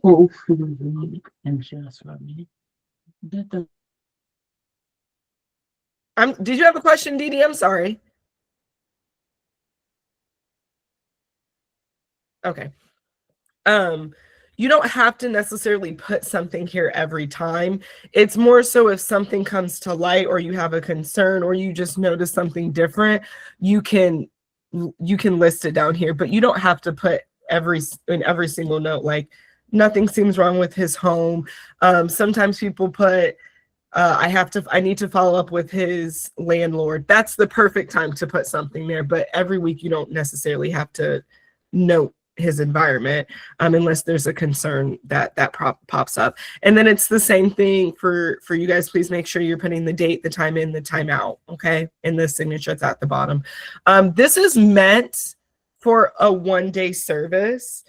Hopefully, and just for me. Did you have a question, Dee Dee? I'm sorry. Okay. You don't have to necessarily put something here every time. It's more so if something comes to light, or you have a concern, or you just notice something different, you can list it down here, but you don't have to put in every single note, like nothing seems wrong with his home. Sometimes people put, I need to follow up with his landlord. That's the perfect time to put something there, but every week you don't necessarily have to note his environment unless there's a concern that pops up. And then it's the same thing for you guys. Please make sure you're putting the date, the time in, the time out, okay, and the signature that's at the bottom. This is meant for a one-day service.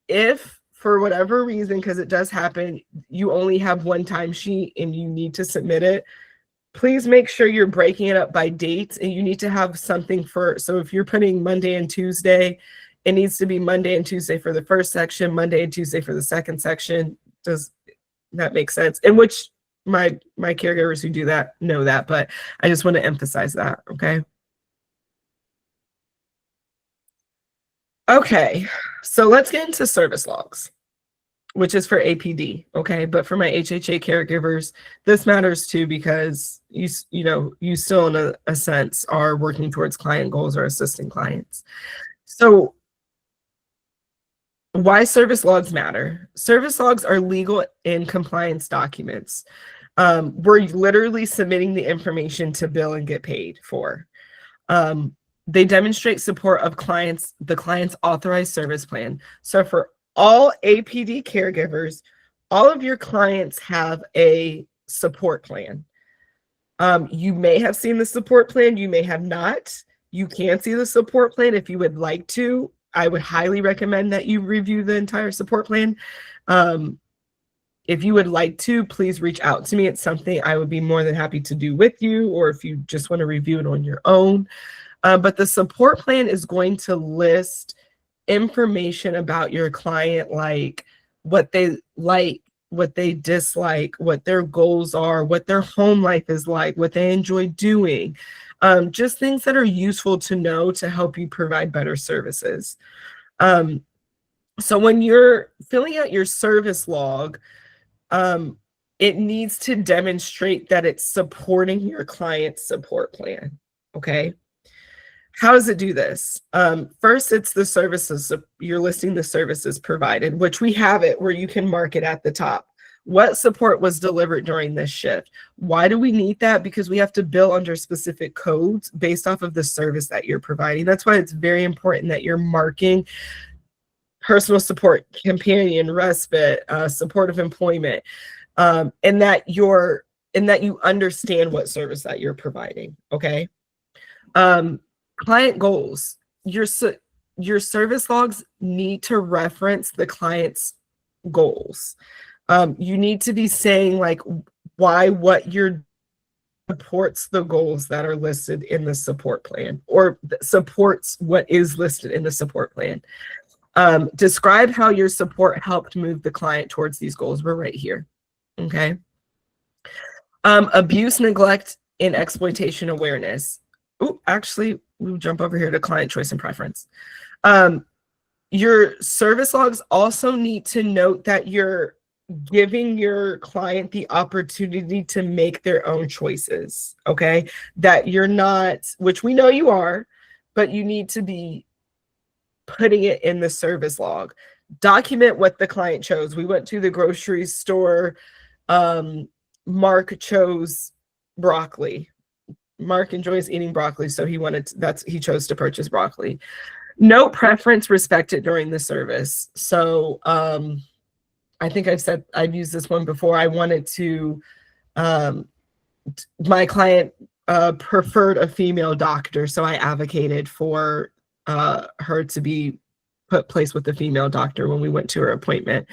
If for whatever reason, because it does happen, you only have one timesheet and you need to submit it, please make sure you're breaking it up by dates, and you need to have something so if you're putting Monday and Tuesday, it needs to be Monday and Tuesday for the first section, Monday and Tuesday for the second section. Does that make sense? And which my caregivers who do that know that, but I just want to emphasize that, okay? Okay, so let's get into service logs. which is for APD. Okay. But for my HHA caregivers, this matters too, because you still in a sense are working towards client goals or assisting clients. So why service logs matter? Service logs are legal and compliance documents. We're literally submitting the information to bill and get paid for. They demonstrate support of the client's authorized service plan. So for all APD caregivers, all of your clients have a support plan. You may have seen the support plan, you may have not. You can see the support plan if you would like to. I would highly recommend that you review the entire support plan. If you would like to, please reach out to me. It's something I would be more than happy to do with you, or if you just want to review it on your own. But the support plan is going to list information about your client, like what they like, what they dislike, what their goals are, what their home life is like, what they enjoy doing. Just things that are useful to know to help you provide better services. So when you're filling out your service log, it needs to demonstrate that it's supporting your client's support plan. Okay. How does it do this? First, it's the services. You're listing the services provided, which we have it where you can mark it at the top. What support was delivered during this shift? Why do we need that? Because we have to bill under specific codes based off of the service that you're providing. That's why it's very important that you're marking personal support, companion, respite, supportive employment, and that you understand what service that you're providing. Okay. Client goals. Your service logs need to reference the client's goals. You need to be saying like why what you're supports the goals that are listed in the support plan, or supports what is listed in the support plan. Describe how your support helped move the client towards these goals. We're right here. Okay. Abuse, neglect, and exploitation awareness. Oh, actually, we'll jump over here to client choice and preference. Your service logs also need to note that you're giving your client the opportunity to make their own choices. Okay. That you're not, which we know you are, but you need to be putting it in the service log. Document what the client chose. We went to the grocery store. Mark chose broccoli. Mark enjoys eating broccoli, so he chose to purchase broccoli. No preference, respect it during the service. So I think I've used this one before. I wanted to, my client preferred a female doctor, so I advocated for her to be placed with a female doctor when we went to her appointment.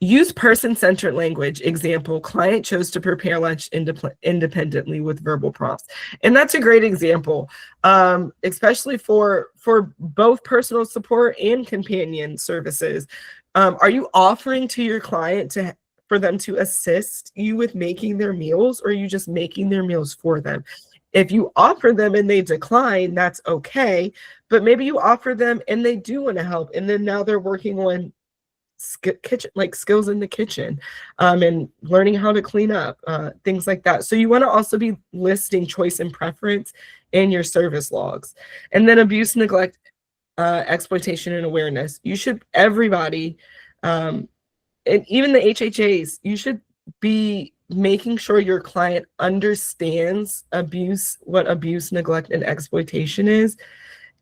Use person-centered language. Example, client chose to prepare lunch independently with verbal prompts. And that's a great example, especially for both personal support and companion services. Are you offering to your client for them to assist you with making their meals, or are you just making their meals for them? If you offer them and they decline, that's okay. But maybe you offer them and they do want to help, and then now they're working on skills in the kitchen, and learning how to clean up, things like that. So you want to also be listing choice and preference in your service logs. And then abuse, neglect, exploitation, and awareness. Everybody, and even the HHAs, you should be making sure your client understands what abuse, neglect, and exploitation is,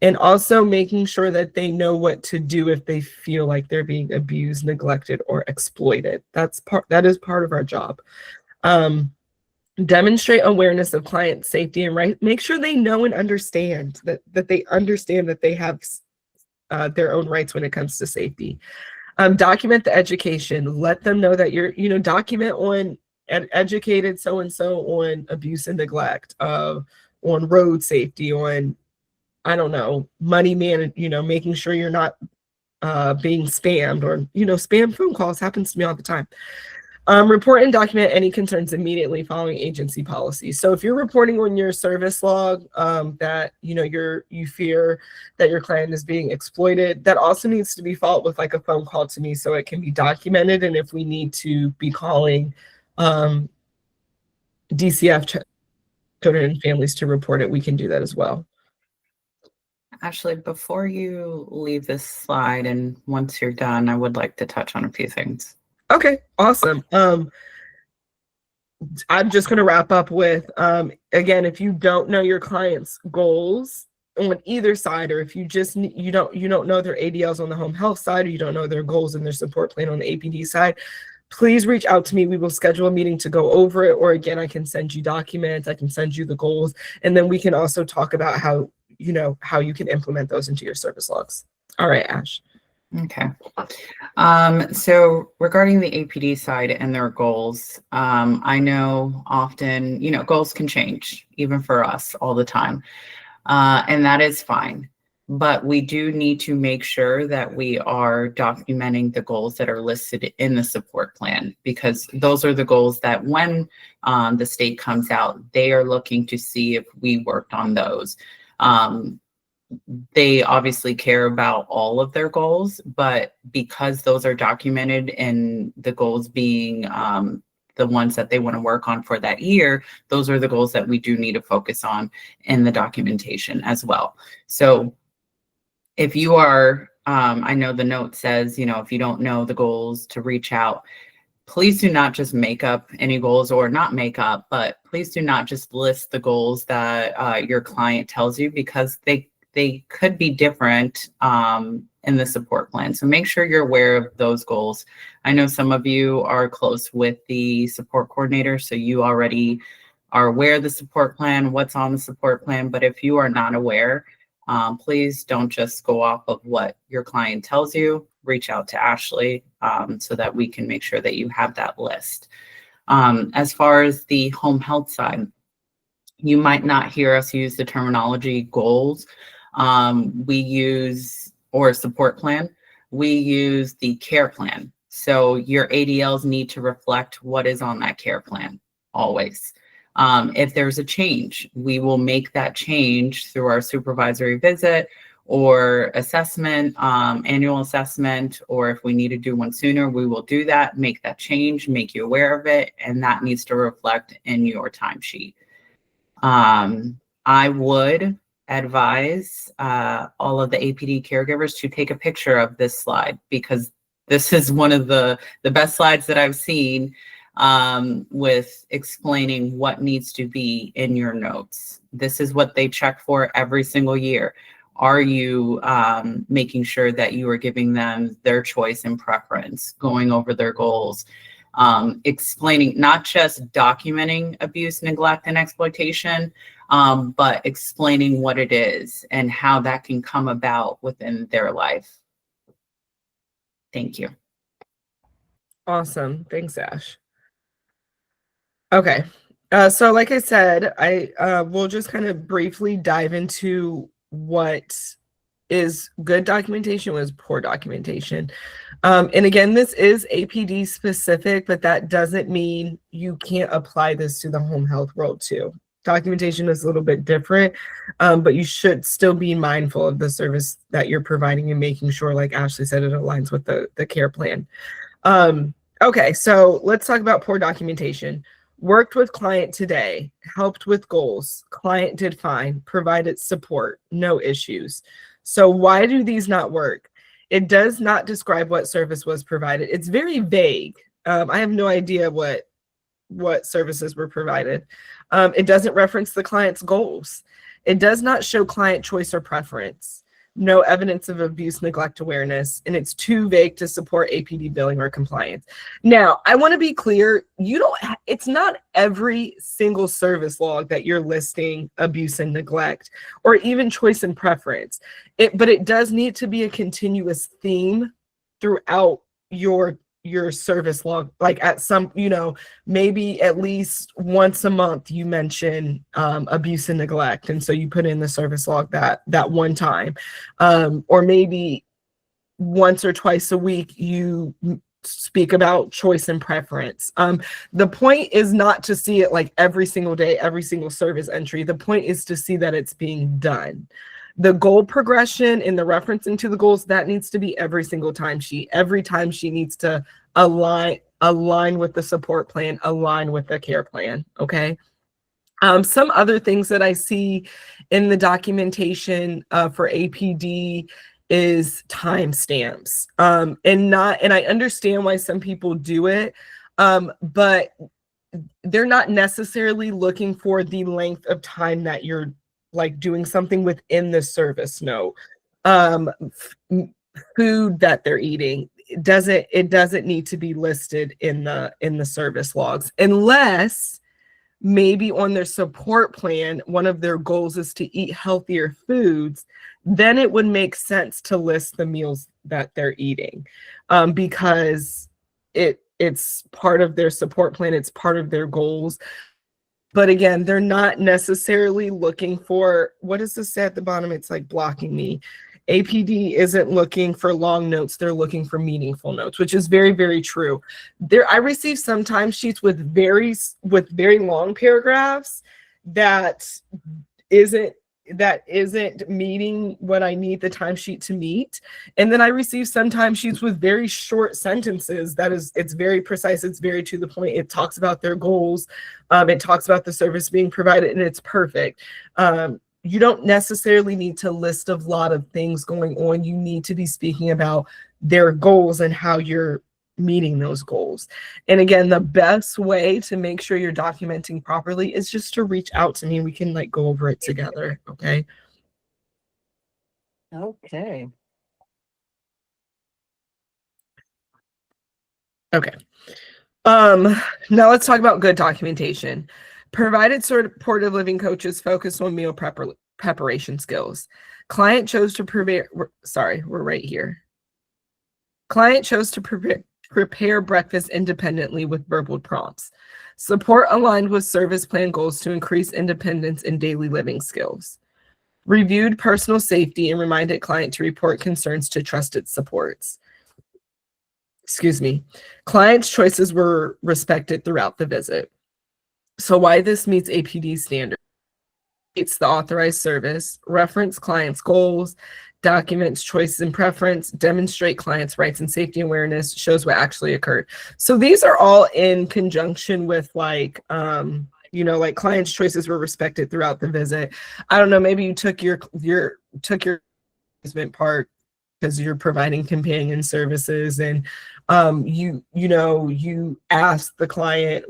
and also making sure that they know what to do if they feel like they're being abused, neglected, or exploited. That is part of our job. Demonstrate awareness of client safety and right. Make sure they know and understand that they understand that they have their own rights when it comes to safety. Document the education. Let them know that document on and educated so-and-so on abuse and neglect, on road safety, on, I don't know, money making sure you're not being spammed, or, spam phone calls happens to me all the time. Report and document any concerns immediately following agency policy. So if you're reporting on your service log that you fear that your client is being exploited, that also needs to be followed with like a phone call to me so it can be documented. And if we need to be calling DCF, Children and Families, to report it, we can do that as well. Ashley, before you leave this slide and once you're done, I would like to touch on a few things. Okay, awesome. I'm just going to wrap up with, again, if you don't know your client's goals on either side, or if you just, you don't know their ADLs on the home health side, or you don't know their goals and their support plan on the APD side, please reach out to me. We will schedule a meeting to go over it. Or again, I can send you documents, I can send you the goals, and then we can also talk about how you can implement those into your service logs. All right, Ash. Okay. So regarding the APD side and their goals, I know often, goals can change even for us all the time. And that is fine. But we do need to make sure that we are documenting the goals that are listed in the support plan, because those are the goals that when the state comes out, they are looking to see if we worked on those. They obviously care about all of their goals, but because those are documented and the goals being the ones that they want to work on for that year, those are the goals that we do need to focus on in the documentation as well. So if you are, I know the note says, if you don't know the goals, to reach out. Please do not just make up any goals, or not make up, but please do not just list the goals that your client tells you, because they could be different in the support plan. So make sure you're aware of those goals. I know some of you are close with the support coordinator, so you already are aware of the support plan, what's on the support plan. But if you are not aware, please don't just go off of what your client tells you. Reach out to Ashley so that we can make sure that you have that list. As far as the home health side, you might not hear us use the terminology goals. We use, or support plan, we use the care plan. So your ADLs need to reflect what is on that care plan always. If there's a change, we will make that change through our supervisory visit or assessment, annual assessment, or if we need to do one sooner, we will do that, make that change, make you aware of it, and that needs to reflect in your timesheet. I would advise all of the APD caregivers to take a picture of this slide, because this is one of the best slides that I've seen with explaining what needs to be in your notes. This is what they check for every single year. Are you making sure that you are giving them their choice and preference, going over their goals, explaining, not just documenting abuse, neglect, and exploitation, but explaining what it is and how that can come about within their life. Thank you. Awesome. Thanks, Ash. Okay. So like I said, I will just kind of briefly dive into what is good documentation, what is poor documentation. And again, this is APD specific, but that doesn't mean you can't apply this to the home health world too. Documentation is a little bit different, but you should still be mindful of the service that you're providing and making sure, like Ashley said, it aligns with the care plan. Okay, so let's talk about poor documentation. Worked with client today, helped with goals, client did fine, provided support, no issues. So why do these not work? It does not describe what service was provided. It's very vague. I have no idea what services were provided. It doesn't reference the client's goals. It does not show client choice or preference. No evidence of abuse, neglect awareness, and it's too vague to support APD billing or compliance. Now, I want to be clear, it's not every single service log that you're listing abuse and neglect, or even choice and preference. But it does need to be a continuous theme throughout your service log, like at some, maybe at least once a month you mention abuse and neglect, and so you put in the service log that one time, or maybe once or twice a week you speak about choice and preference. The point is not to see it like every single day, every single service entry. The point is to see that it's being done. The goal progression and the referencing to the goals, that needs to be every single timesheet. Every timesheet needs to align with the support plan, align with the care plan, okay? Some other things that I see in the documentation for APD is timestamps. And I understand why some people do it, but they're not necessarily looking for the length of time that you're like doing something within the service note. Food that they're eating, it doesn't need to be listed in the service logs, unless maybe on their support plan, one of their goals is to eat healthier foods. Then it would make sense to list the meals that they're eating, because it's part of their support plan, it's part of their goals. But again, they're not necessarily looking for, what does this say at the bottom? It's like blocking me. APD isn't looking for long notes, they're looking for meaningful notes, which is very, very true. I receive some timesheets with very long paragraphs that isn't meeting what I need the timesheet to meet. And then I receive some timesheets with very short sentences it's very precise, it's very to the point. It talks about their goals, it talks about the service being provided, and it's perfect. You don't necessarily need to list a lot of things going on. You need to be speaking about their goals and how you're meeting those goals. And again, the best way to make sure you're documenting properly is just to reach out to me. We can like go over it together. Okay. Okay. Okay. Now let's talk about good documentation. Provided supportive living coaches focus on meal preparation skills. Client chose to prepare, sorry, we're right here. Client chose to prepare breakfast independently with verbal prompts. Support aligned with service plan goals to increase independence in daily living skills. Reviewed personal safety and reminded client to report concerns to trusted supports. Excuse me. Client's choices were respected throughout the visit. So why this meets APD standard. It's the authorized service, reference client's goals, documents choices and preference, demonstrate client's rights and safety awareness, shows what actually occurred. So these are all in conjunction with like, like client's choices were respected throughout the visit. I don't know, maybe you took your management part because you're providing companion services, and you asked the client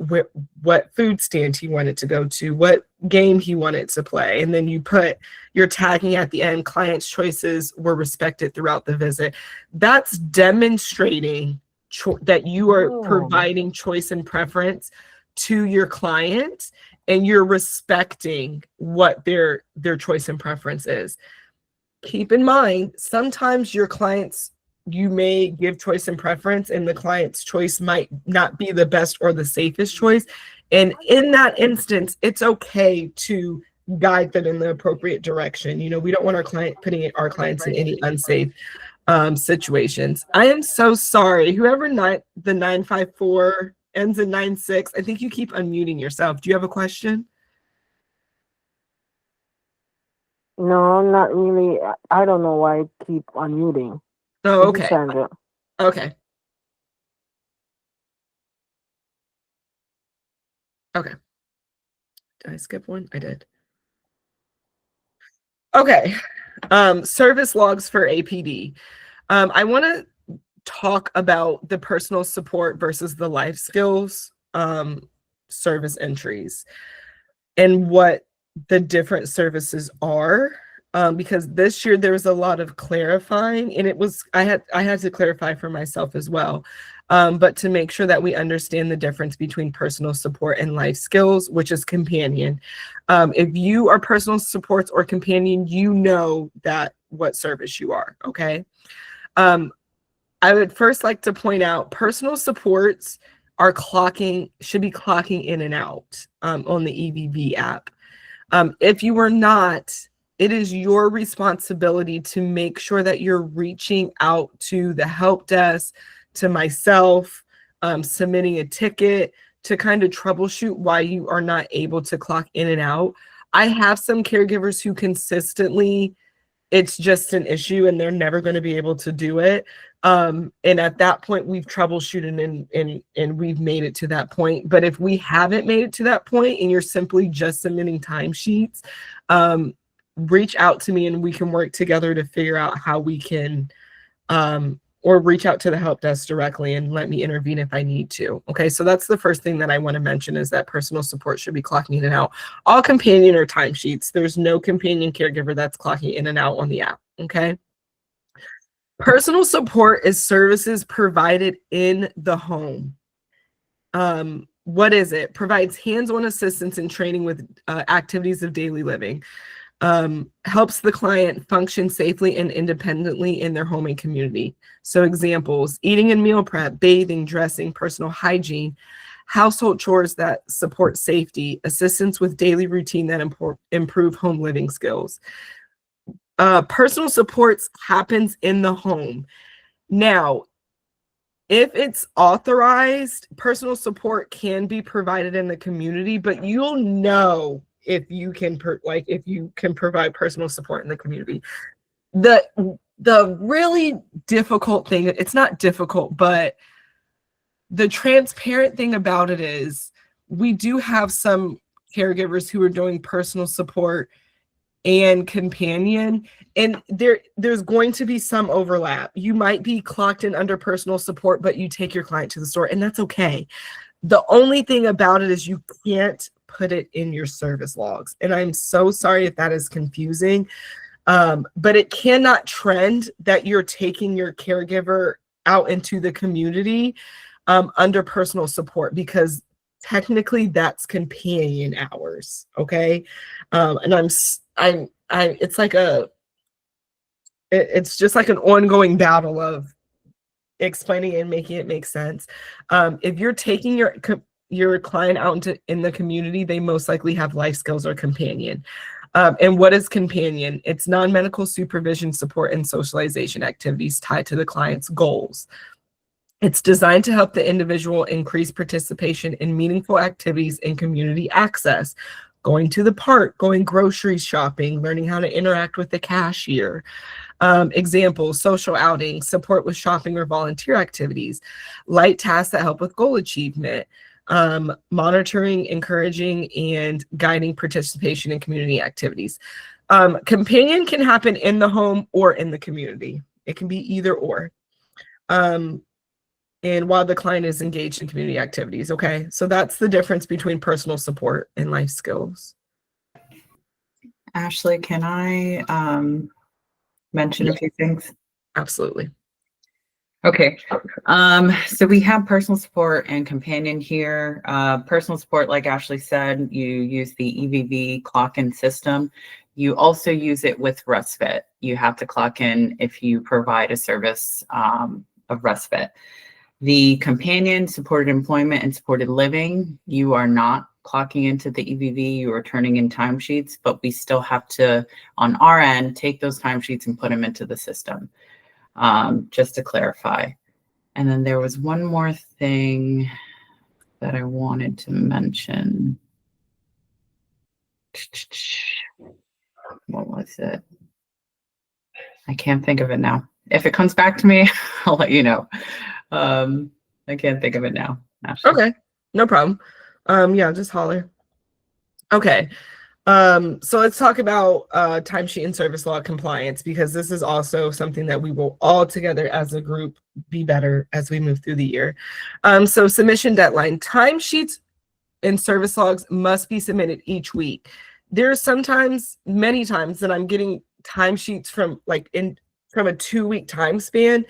what food stand he wanted to go to, what game he wanted to play, and then you're tagging at the end, client's choices were respected throughout the visit. That's demonstrating that you are providing choice and preference to your client, and you're respecting what their choice and preference is. Keep in mind, sometimes your clients, you may give choice and preference, and the client's choice might not be the best or the safest choice. And in that instance, it's okay to guide them in the appropriate direction. We don't want putting our clients in any unsafe situations. I am so sorry. Whoever the 954 ends in 96, I think you keep unmuting yourself. Do you have a question? No, not really. I don't know why I keep unmuting. Oh, This is okay. Sandra. Okay. Okay. Did I skip one? I did. Okay. Service logs for APD. I want to talk about the personal support versus the life skills service entries and what the different services are. Because this year there was a lot of clarifying, and I had to clarify for myself as well. But to make sure that we understand the difference between personal support and life skills, which is companion. If you are personal supports or companion, you know that what service you are, okay? I would first like to point out personal supports should be clocking in and out on the EVV app. If you are not, it is your responsibility to make sure that you're reaching out to the help desk, to myself, submitting a ticket to kind of troubleshoot why you are not able to clock in and out. I have some caregivers who consistently, it's just an issue and they're never going to be able to do it. And at that point, we've troubleshooted and we've made it to that point. But if we haven't made it to that point and you're simply just submitting timesheets, reach out to me and we can work together to figure out how we can, or reach out to the help desk directly and let me intervene if I need to. Okay, so that's the first thing that I want to mention, is that personal support should be clocking in and out. All companion or timesheets. There's no companion caregiver that's clocking in and out on the app. Okay. Personal support is services provided in the home. What is it? Provides hands-on assistance and training with activities of daily living. Helps the client function safely and independently in their home and community. So examples: eating and meal prep, bathing, dressing, personal hygiene, household chores that support safety, assistance with daily routine that improve home living skills. Personal supports happens in the home. Now, if it's authorized, personal support can be provided in the community, but you'll know if you can provide personal support in the community. The really difficult thing, it's not difficult, but the transparent thing about it is we do have some caregivers who are doing personal support and companion, and there's going to be some overlap. You might be clocked in under personal support, but you take your client to the store, and that's okay. The only thing about it is you can't put it in your service logs. And I'm so sorry if that is confusing, but it cannot trend that you're taking your caregiver out into the community under personal support, because technically that's companion hours. Okay. And it's just like an ongoing battle of explaining and making it make sense. If you're taking your client out in the community, they most likely have life skills or companion. And what is companion? It's non-medical supervision, support, and socialization activities tied to the client's goals. It's designed to help the individual increase participation in meaningful activities and community access, going to the park, going grocery shopping, learning how to interact with the cashier. Examples: social outings, support with shopping or volunteer activities, light tasks that help with goal achievement, monitoring, encouraging, and guiding participation in community activities. Companion can happen in the home or in the community. It can be either or. And while the client is engaged in community activities. Okay, so that's the difference between personal support and life skills. Ashley, can I mention a few things? Absolutely. Okay, so we have personal support and companion here. Personal support, like Ashley said, you use the EVV clock-in system. You also use it with respite. You have to clock in if you provide a service of respite. The companion, supported employment, and supported living, you are not clocking into the EVV, you are turning in timesheets, but we still have to, on our end, take those timesheets and put them into the system, just to clarify. And then there was one more thing that I wanted to mention. What was it? I can't think of it now. If it comes back to me, I'll let you know. I can't think of it now. Ashley. Okay, no problem. Yeah, just holler. Okay. So let's talk about timesheet and service log compliance, because this is also something that we will all together as a group be better as we move through the year. So submission deadline: timesheets and service logs must be submitted each week. There's sometimes, many times, that I'm getting timesheets from a 2-week time span,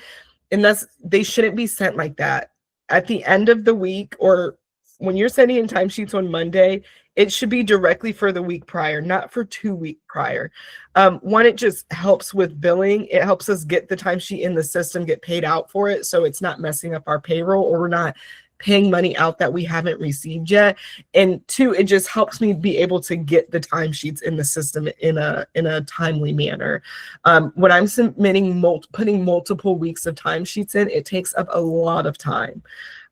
and they shouldn't be sent like that. At the end of the week, or when you're sending in timesheets on Monday, it should be directly for the week prior, not for 2 weeks prior. One, it just helps with billing. It helps us get the timesheet in the system, get paid out for it, so it's not messing up our payroll, or we're not paying money out that we haven't received yet. And two, it just helps me be able to get the timesheets in the system in a timely manner. When I'm submitting putting multiple weeks of timesheets in, it takes up a lot of time.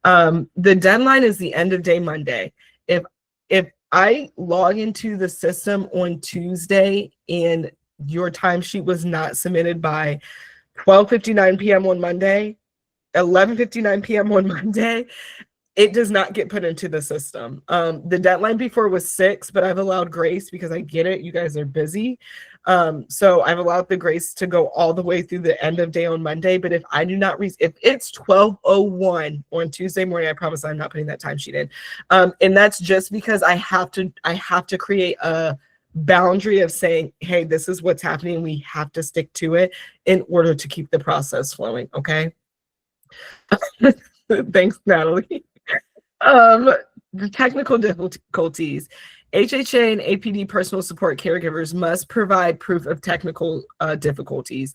The deadline is the end of day Monday. If I log into the system on Tuesday and your timesheet was not submitted by 12:59 p.m. on Monday, 11:59 p.m. on Monday, it does not get put into the system. The deadline before was 6, but I've allowed grace because I get it. You guys are busy. So I've allowed the grace to go all the way through the end of day on Monday. But if I do not if it's 12:01 on Tuesday morning, I promise I'm not putting that timesheet in. And that's just because I have to create a boundary of saying, hey, this is what's happening. We have to stick to it in order to keep the process flowing. Okay. Thanks, Natalie. The technical difficulties. HHA and APD personal support caregivers must provide proof of technical difficulties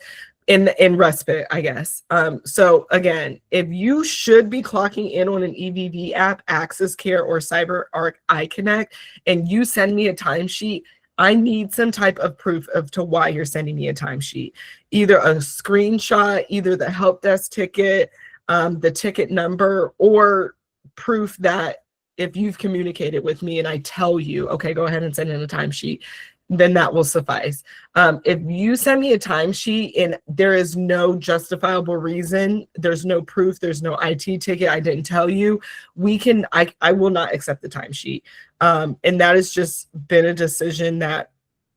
in respite, I guess. So again, if you should be clocking in on an EVV app, Access Care or CyberArk iConnect, and you send me a timesheet, I need some type of proof of to why you're sending me a timesheet. Either a screenshot, either the help desk ticket, the ticket number, or proof that if you've communicated with me and I tell you, okay, go ahead and send in a timesheet, then that will suffice. If you send me a timesheet and there is no justifiable reason, there's no proof, there's no IT ticket, I didn't tell you, I will not accept the timesheet. And that has just been a decision that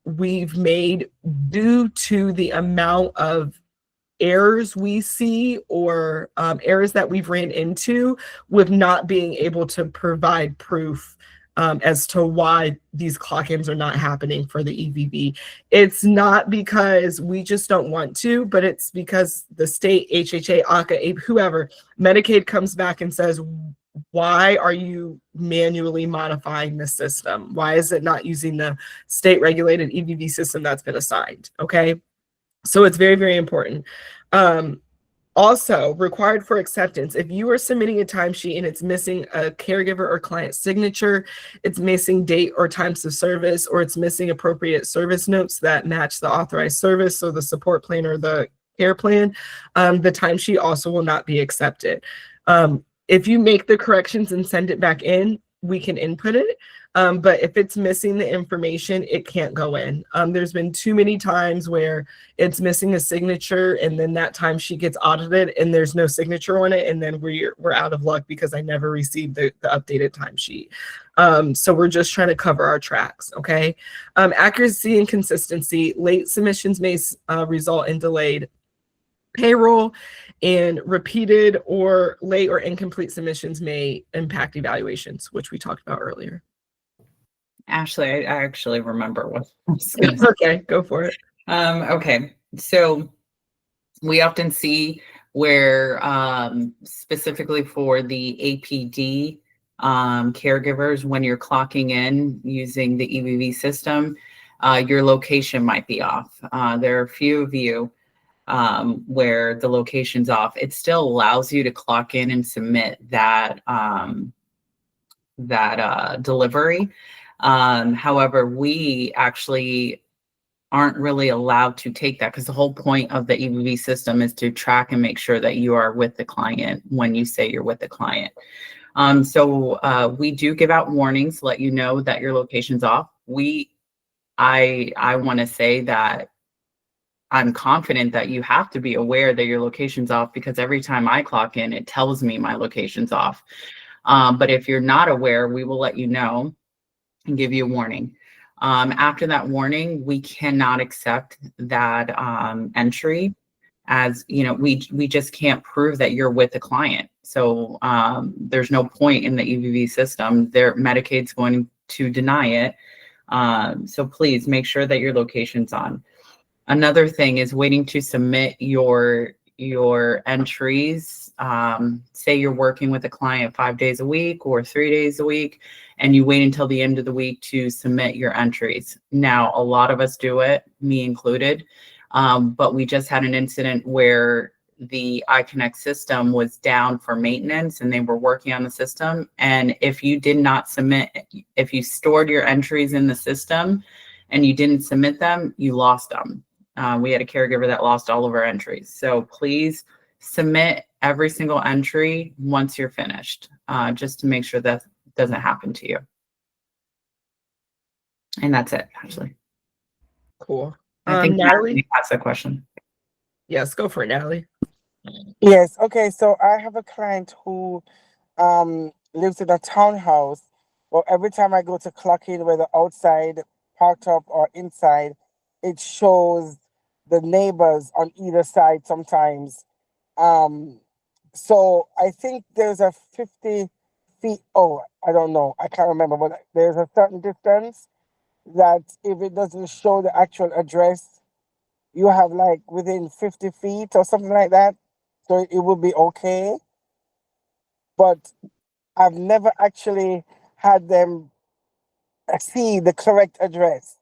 we've made due to the amount of errors we see or errors that we've ran into with not being able to provide proof as to why these clock-ins are not happening for the EVV. It's not because we just don't want to, but it's because the state, HHA, ACA, whoever, Medicaid comes back and says, why are you manually modifying the system? Why is it not using the state-regulated EVV system that's been assigned? Okay. So it's very, very important. Also, required for acceptance. If you are submitting a timesheet and it's missing a caregiver or client signature, it's missing date or times of service, or it's missing appropriate service notes that match the authorized service, so the support plan or the care plan, the timesheet also will not be accepted. If you make the corrections and send it back in, we can input it. But if it's missing the information, it can't go in. There's been too many times where it's missing a signature and then that timesheet gets audited and there's no signature on it, and then we're out of luck because I never received the updated timesheet. So we're just trying to cover our tracks, okay? Accuracy and consistency. Late submissions may result in delayed payroll, and repeated or late or incomplete submissions may impact evaluations, which we talked about earlier. Ashley, I actually remember what. Okay, go for it. Okay, so we often see where specifically for the APD caregivers, when you're clocking in using the EVV system, your location might be off. There are a few of you where the location's off. It still allows you to clock in and submit that delivery. However, we actually aren't really allowed to take that, because the whole point of the EVV system is to track and make sure that you are with the client when you say you're with the client. So we do give out warnings, let you know that your location's off. I want to say that I'm confident that you have to be aware that your location's off, because every time I clock in, it tells me my location's off. But if you're not aware, we will let you know and give you a warning. After that warning, we cannot accept that entry, as you know, we just can't prove that you're with the client. So there's no point in the EVV system. Medicaid's going to deny it. So please make sure that your location's on. Another thing is waiting to submit your entries. Say you're working with a client 5 days a week or 3 days a week, and you wait until the end of the week to submit your entries. Now, a lot of us do it, me included, but we just had an incident where the iConnect system was down for maintenance and they were working on the system. And if you did not submit, if you stored your entries in the system and you didn't submit them, you lost them. We had a caregiver that lost all of our entries. So please submit every single entry once you're finished, just to make sure that doesn't happen to you. And that's it, actually. Cool. I think Natalie? asked that question. Yes, go for it, Natalie. Yes. Okay. So I have a client who lives in a townhouse. Well, every time I go to clock in, whether outside, parked up, or inside, it shows the neighbors on either side sometimes. So I think there's a 50 feet. Oh, I don't know. I can't remember, but there's a certain distance that if it doesn't show the actual address, you have like within 50 feet or something like that. So it would be okay. But I've never actually had them see the correct address.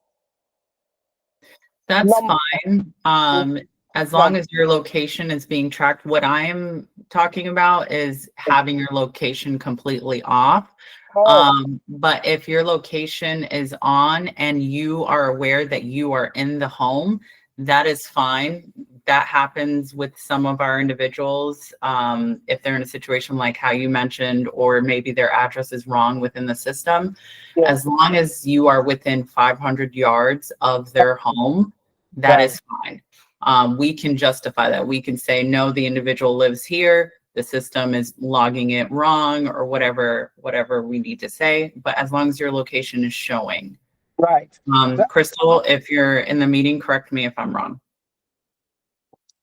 That's Num- fine. As long as your location is being tracked. What I'm talking about is having your location completely off. But if your location is on and you are aware that you are in the home, that is fine. That happens with some of our individuals. If they're in a situation like how you mentioned, or maybe their address is wrong within the system, as long as you are within 500 yards of their home, that is fine. We can justify that. We can say, no, the individual lives here. The system is logging it wrong, or whatever we need to say. But as long as your location is showing. Right. Crystal, if you're in the meeting, correct me if I'm wrong.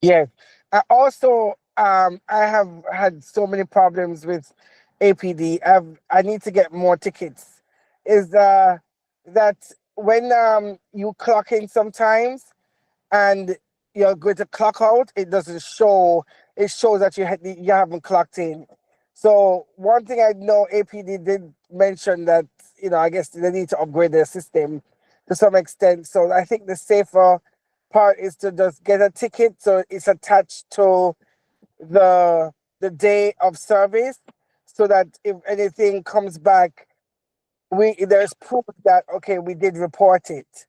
Yes. I also I have had so many problems with APD. I need to get more tickets. Is that when you clock in sometimes and you're going to clock out, it doesn't show. It shows that you haven't clocked in. So one thing I know, APD did mention that, I guess they need to upgrade their system to some extent. So I think the safer part is to just get a ticket so it's attached to the day of service, so that if anything comes back, there's proof that, okay, we did report it.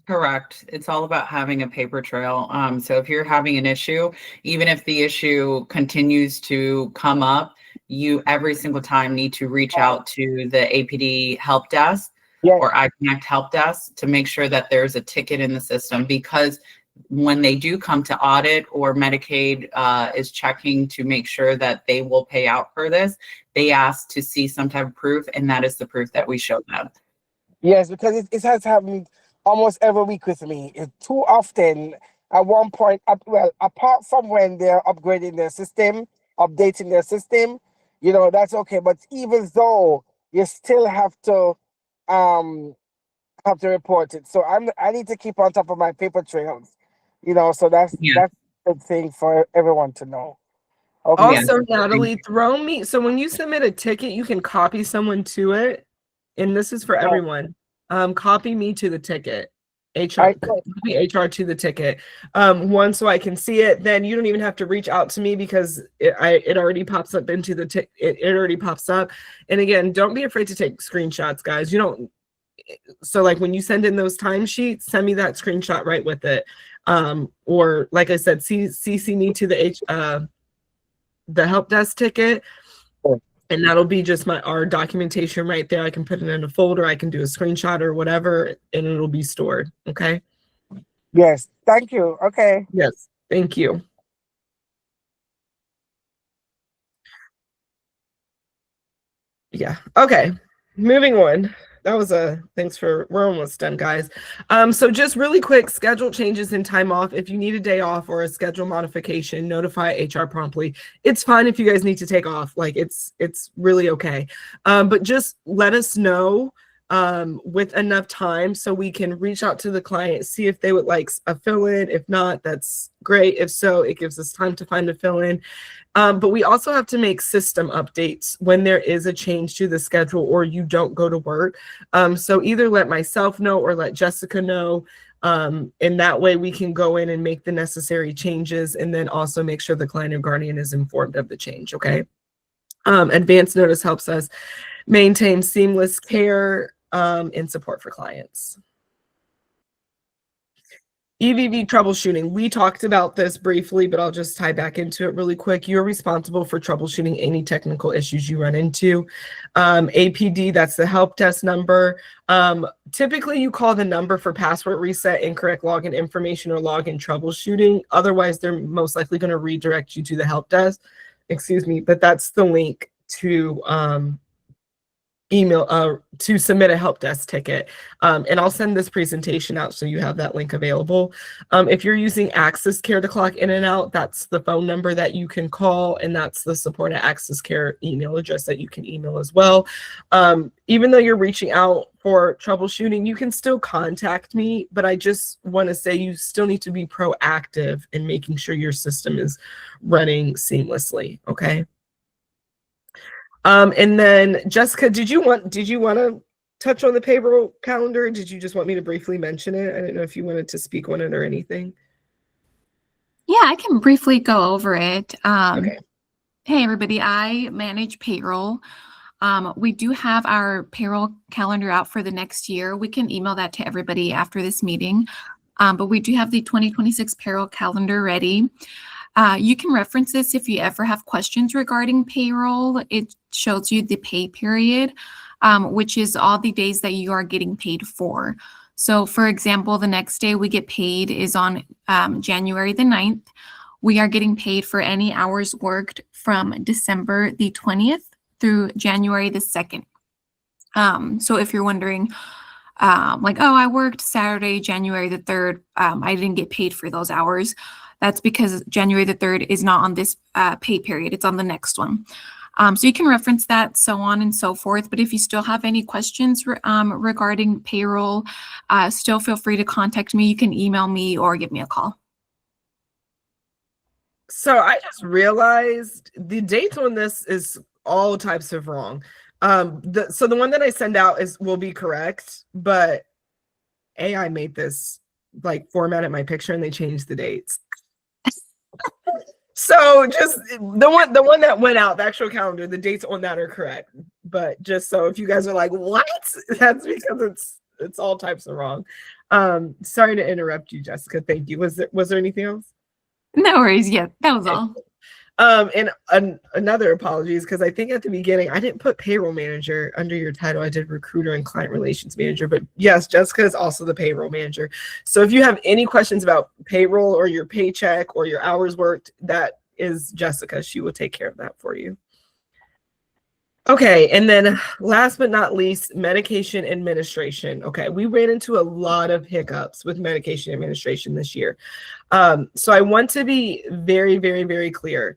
Correct. It's all about having a paper trail. So if you're having an issue, even if the issue continues to come up, you every single time need to reach out to the APD help desk or iConnect help desk to make sure that there's a ticket in the system, because when they do come to audit, or Medicaid is checking to make sure that they will pay out for this, they ask to see some type of proof, and that is the proof that we show them. Yes, because it has happened almost every week with me. Too often, at one point, apart from when they're upgrading their system, updating their system, that's okay. But even though, you still have to report it. So I need to keep on top of my paper trails, so that's a good thing for everyone to know. Okay. Also, Natalie, so when you submit a ticket, you can copy someone to it. And this is for everyone. Copy me to the ticket. Copy HR to the ticket. One, so I can see it. Then you don't even have to reach out to me, because it already pops up into the ticket. It already pops up. And again, don't be afraid to take screenshots, guys. So like when you send in those timesheets, send me that screenshot right with it. Or like I said, CC me to the help desk ticket. And that'll be just our documentation right there. I can put it in a folder. I can do a screenshot or whatever, and it'll be stored. Okay. Yes. Thank you. Okay. Yes. Thank you. Yeah. Okay. Moving on. We're almost done, guys. So just really quick, schedule changes and time off. If you need a day off or a schedule modification, notify HR promptly. It's fine if you guys need to take off. Like it's really okay. But just let us know with enough time so we can reach out to the client, see if they would like a fill-in. If not, that's great. If so, it gives us time to find a fill-in. But we also have to make system updates when there is a change to the schedule or you don't go to work. So either let myself know or let Jessica know. And that way we can go in and make the necessary changes and then also make sure the client or guardian is informed of the change, okay? Advance notice helps us maintain seamless care and support for clients. EVV troubleshooting. We talked about this briefly, but I'll just tie back into it really quick. You're responsible for troubleshooting any technical issues you run into. APD, that's the help desk number. Typically, you call the number for password reset, incorrect login information, or login troubleshooting. Otherwise, they're most likely going to redirect you to the help desk. Excuse me, but that's the link to email to submit a help desk ticket. And I'll send this presentation out so you have that link available. If you're using Access Care to clock in and out, that's the phone number that you can call, and that's the support at Access Care email address that you can email as well. Even though you're reaching out for troubleshooting, you can still contact me, but I just want to say you still need to be proactive in making sure your system is running seamlessly, okay? And then Jessica, did you want to touch on the payroll calendar? Or did you just want me to briefly mention it? I didn't know if you wanted to speak on it or anything. Yeah, I can briefly go over it. Okay. Hey, everybody, I manage payroll. We do have our payroll calendar out for the next year. We can email that to everybody after this meeting. But we do have the 2026 payroll calendar ready. You can reference this if you ever have questions regarding payroll. It shows you the pay period, which is all the days that you are getting paid for. So for example, the next day we get paid is on January the 9th. We are getting paid for any hours worked from December the 20th through January the 2nd. So if you're wondering, like, oh, I worked Saturday, January the 3rd, I didn't get paid for those hours. That's because January the 3rd is not on this pay period. It's on the next one. So you can reference that, so on and so forth. But if you still have any questions regarding payroll, still feel free to contact me. You can email me or give me a call. So I just realized the dates on this is all types of wrong. So the one that I send out will be correct, but AI made this like formatted my picture and they changed the dates. So just the one that went out, the actual calendar, the dates on that are correct. But just so if you guys are like, what? That's because it's all types of wrong. Sorry to interrupt you, Jessica. Thank you. Was there anything else? No worries. Yeah, that was all. And another apologies, because I think at the beginning I didn't put payroll manager under your title. I did recruiter and client relations manager, but yes, Jessica is also the payroll manager. So if you have any questions about payroll or your paycheck or your hours worked, that is Jessica. She will take care of that for you. Okay, and then last but not least, medication administration. Okay, we ran into a lot of hiccups with medication administration this year. So I want to be very, very, very clear.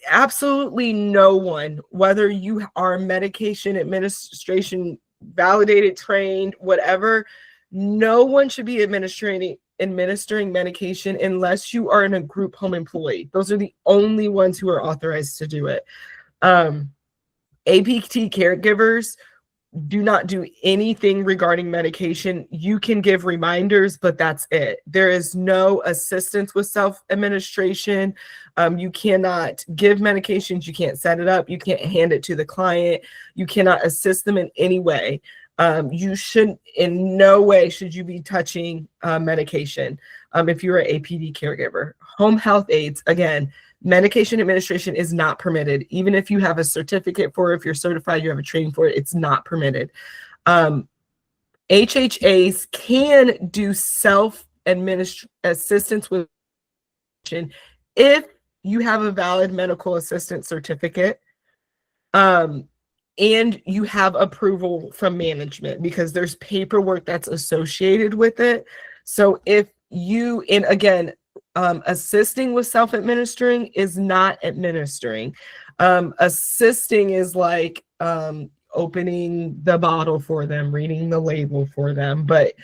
Absolutely no one, whether you are medication administration validated, trained, whatever, no one should be administering medication unless you are in a group home employee. Those are the only ones who are authorized to do it. APT caregivers do not do anything regarding medication. You can give reminders, but that's it. There is no assistance with self-administration. You cannot give medications. You can't set it up. You can't hand it to the client. You cannot assist them in any way. You should, in no way should you be touching medication if you're an APD caregiver. Home health aides, again, medication administration is not permitted. Even if you have a certificate for it, if you're certified, you have a training for it, it's not permitted. HHAs can do self-assistance with if you have a valid medical assistant certificate and you have approval from management, because there's paperwork that's associated with it. So if you, and again, assisting with self-administering is not administering. Assisting is like opening the bottle for them, reading the label for them, but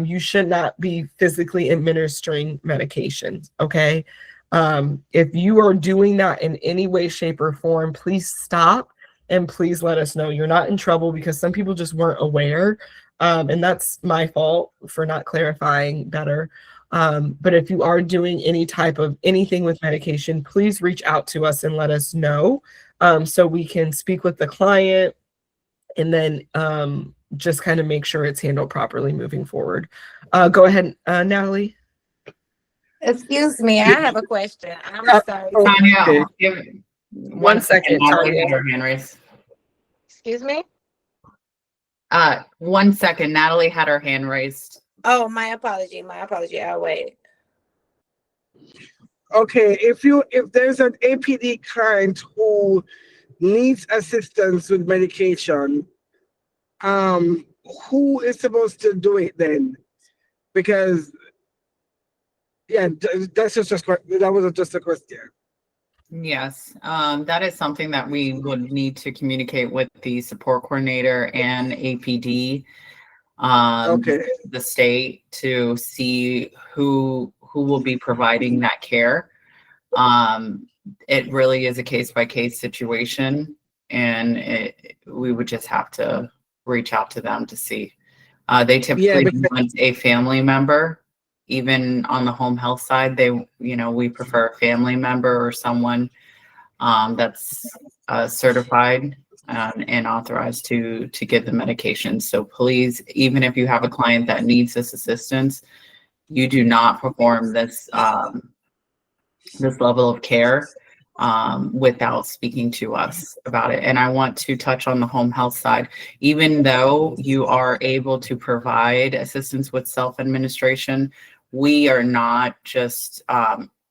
you should not be physically administering medications, okay? If you are doing that in any way, shape, or form, please stop and please let us know. You're not in trouble because some people just weren't aware. And that's my fault for not clarifying better. But if you are doing any type of anything with medication, please reach out to us and let us know, so we can speak with the client and then just kind of make sure it's handled properly moving forward. Go ahead, Natalie. Excuse me, I have a question. I'm sorry. Tanya, Okay. give One second, Natalie Tanya. had her hand raised. Excuse me? 1 second. Natalie had her hand raised. Oh, my apology. My apology. I'll wait. Okay, if there's an APD client who needs assistance with medication, who is supposed to do it then? Because yeah, that was just a question. Yes, that is something that we would need to communicate with the support coordinator and APD, Okay. the state, to see who will be providing that care. It really is a case by case situation, and we would just have to reach out to them to see. They typically want a family member. Even on the home health side, we prefer a family member or someone that's certified and authorized to give the medication. So please, even if you have a client that needs this assistance, you do not perform this this level of care without speaking to us about it. And I want to touch on the home health side. Even though you are able to provide assistance with self-administration, we are not just,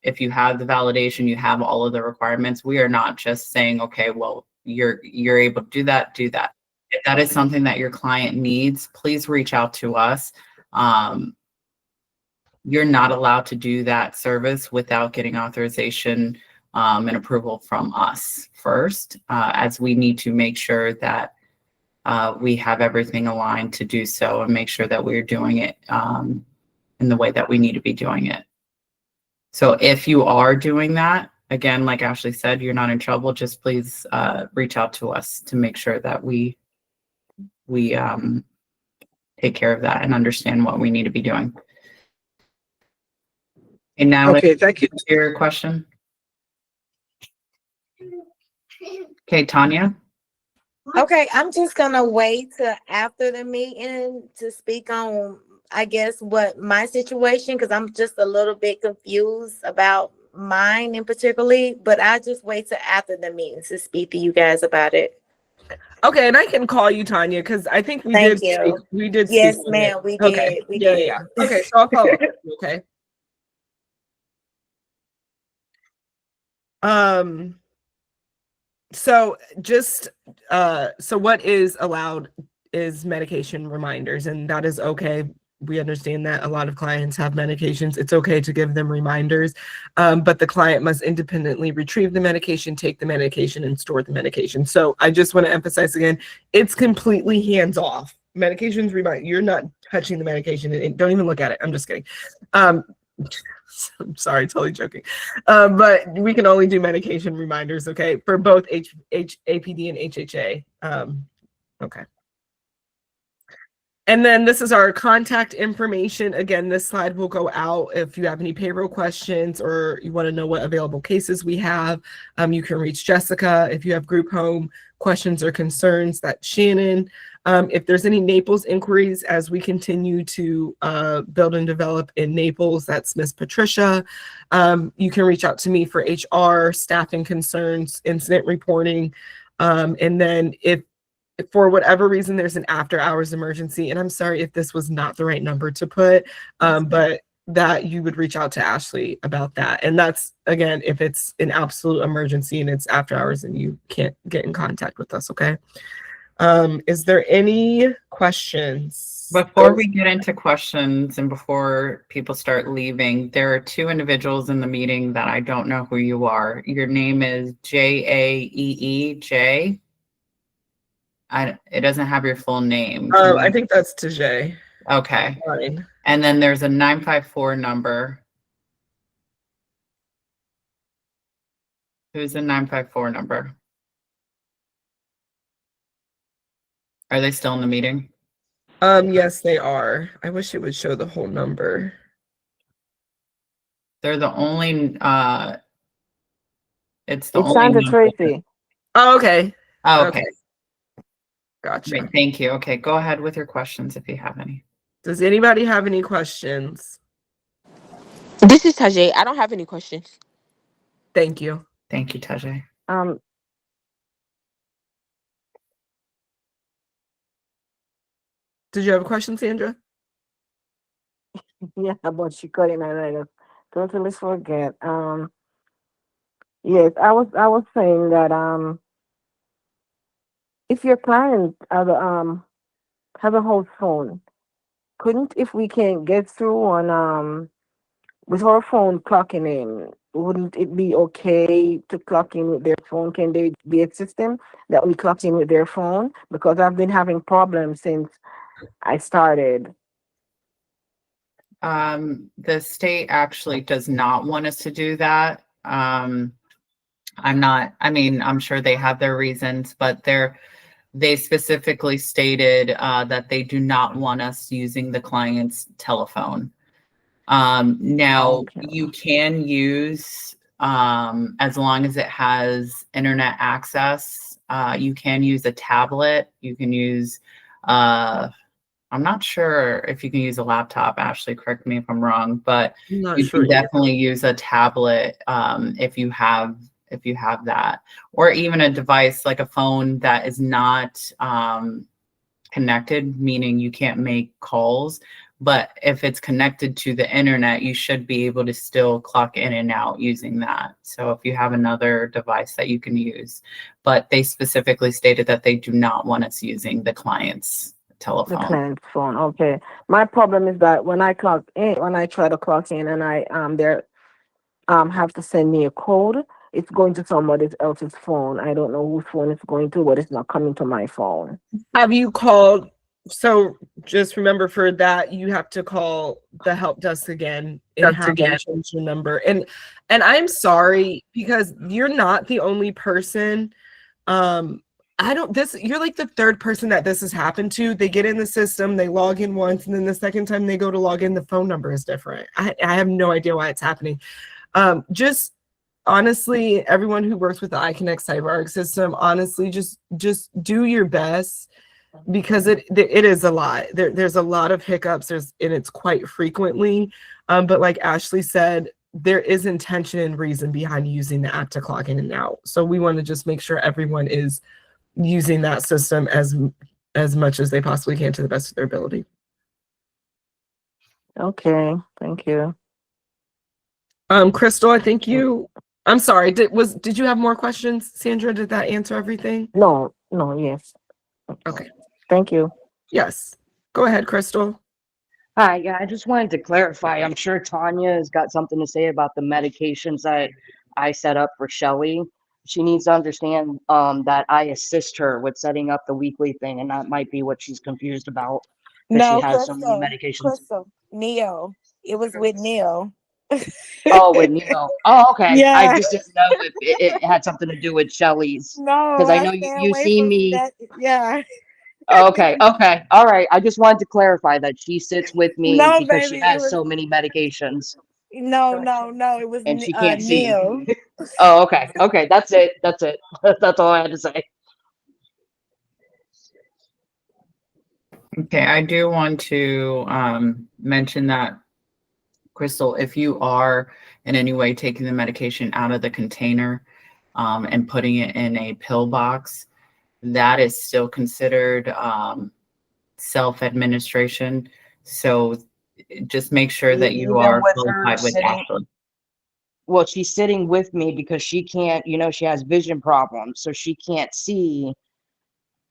if you have the validation, you have all of the requirements, we are not just saying, okay, well, you're able to do that, do that. If that is something that your client needs, please reach out to us. You're not allowed to do that service without getting authorization and approval from us first, as we need to make sure that we have everything aligned to do so and make sure that we're doing it in the way that we need to be doing it. So if you are doing that, again, like Ashley said, you're not in trouble. Just please reach out to us to make sure that we take care of that and understand what we need to be doing. And now, okay, thank you. Your question. Okay, Tanya. Okay, I'm just gonna wait till after the meeting to speak on, I guess, what my situation, because I'm just a little bit confused about mine in particularly, but I'll just wait till after the meeting to speak to you guys about it. Okay, and I can call you, Tanya, because I think we Thank did. you. We did. Yes, speak on ma'am, it. we Okay. did. We Yeah, did. yeah. Okay, so I'll follow up with you, okay. So just so what is allowed is medication reminders, and that is okay. We understand that a lot of clients have medications. It's okay to give them reminders, but the client must independently retrieve the medication, take the medication, and store the medication. So I just want to emphasize again, it's completely hands off. Medications remind you're not touching the medication, and don't even look at it. I'm just kidding. I'm sorry, totally joking. But we can only do medication reminders, okay, for both APD and HHA. Okay. And then this is our contact information. Again, this slide will go out if you have any payroll questions or you want to know what available cases we have. You can reach Jessica. If you have group home questions or concerns, that's Shannon. If there's any Naples inquiries as we continue to build and develop in Naples, that's Miss Patricia. You can reach out to me for HR, staffing concerns, incident reporting. And then if for whatever reason there's an after hours emergency, and I'm sorry if this was not the right number to put, but that you would reach out to Ashley about that. And that's, again, if it's an absolute emergency and it's after hours and you can't get in contact with us, okay? Is there any questions? Before we get into questions and before people start leaving, there are two individuals in the meeting that I don't know who you are. Your name is Jaeej. It doesn't have your full name. I think that's Tajay. Okay. Fine. And then there's a 954 number. Who's the 954 number? Are they still in the meeting? Yes, they are. I wish it would show the whole number. They're the only, it's the It's only Sandra number. Tracy. Oh, okay. Oh, Okay. okay. Gotcha. Great, thank you. Okay, go ahead with your questions if you have any. Does anybody have any questions? This is Tajay. I don't have any questions. Thank you. Thank you, Tajay. Did you have a question, Sandra? Yeah, but she cut in and I totally forget. Yes, I was saying that if your client have a host phone, couldn't if we can get through on with our phone clocking in, wouldn't it be okay to clock in with their phone? Can there be a system that we clock in with their phone? Because I've been having problems since I started. The state actually does not want us to do that. I'm sure they have their reasons, but they specifically stated that they do not want us using the client's telephone. Now Okay. you can use, as long as it has internet access, you can use a tablet. You can use, I'm not sure if you can use a laptop. Ashley, correct me if I'm wrong, but I'm not you sure can either. definitely use a tablet if you have that, or even a device like a phone that is not connected, meaning you can't make calls. But if it's connected to the internet, you should be able to still clock in and out using that. So if you have another device that you can use, but they specifically stated that they do not want us using the client's The telephone. client's phone. Okay. My problem is that when I try to clock in and I have to send me a code, it's going to somebody else's phone. I don't know whose phone it's going to, but it's not coming to my phone. Have you called? So just remember for that, you have to call the help desk again and have them change your number. And I'm sorry because you're not the only person. You're like the third person that this has happened to. They get in the system, they log in once, and then the second time they go to log in, the phone number is different. I have no idea why it's happening. Just honestly, everyone who works with the iConnect CyberArk system, honestly, just do your best because it is a lot. There's a lot of hiccups. And it's quite frequently. But like Ashley said, there is intention and reason behind using the app to clock in and out. So we want to just make sure everyone is using that system as much as they possibly can to the best of their ability. Okay, thank you. Crystal, I think I'm sorry, did you have more questions, Sandra? Did that answer everything? No, yes. Okay. Thank you. Yes. Go ahead, Crystal. Hi, yeah, I just wanted to clarify. I'm sure Tanya has got something to say about the medications that I set up for Shelly. She needs to understand that I assist her with setting up the weekly thing, and that might be what she's confused about. Because she No, has so many medications. Crystal, Neo. It was with Neo. Oh, with Neo. Oh, okay. I Yeah. just didn't know if it had something to do with Shelly's. No, Because I know stay you away see from me. that. Yeah. Okay, all right. I just wanted to clarify that she sits with me No, because she baby, it has was so many medications no. It was and she can't see. Neo. Oh, okay. Okay, that's it. That's it. That's all I had to say. Okay, I do want to mention that, Crystal, if you are in any way taking the medication out of the container and putting it in a pill box, that is still considered self-administration. So just make sure that you Even are with her qualified with sitting, Ashley. well, she's sitting with me because she can't, she has vision problems, so she can't see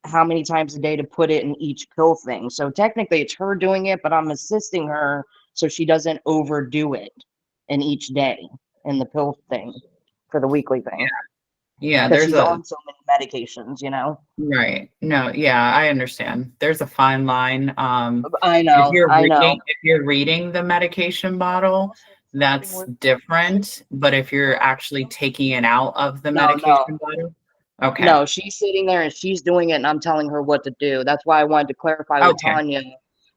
how many times a day to put it in each pill thing. So technically it's her doing it, but I'm assisting her so she doesn't overdo it in each day in the pill thing for the weekly thing. Yeah, Because there's she's on so many medications, right. No, yeah, I understand. There's a fine line. I know. If you're reading the medication bottle, that's different. But if you're actually taking it out of the medication bottle, Okay. No, she's sitting there and she's doing it, and I'm telling her what to do. That's why I wanted to clarify with Okay. Tanya.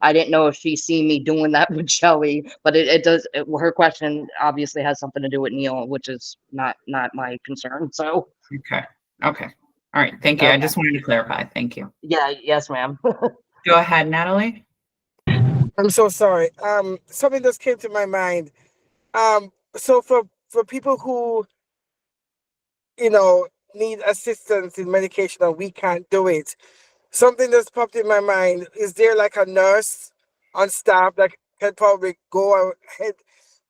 I didn't know if she's seen me doing that with Shelly, but it does. Her question obviously has something to do with Neil, which is not my concern. So Okay. Okay. All right. Thank you. I okay. just wanted to clarify. Thank you. Yeah. Yes, ma'am. Go ahead, Natalie. I'm so sorry. Something just came to my mind. So for people who, you know, need assistance in medication and we can't do it, something that's popped in my mind, is there like a nurse on staff that can probably go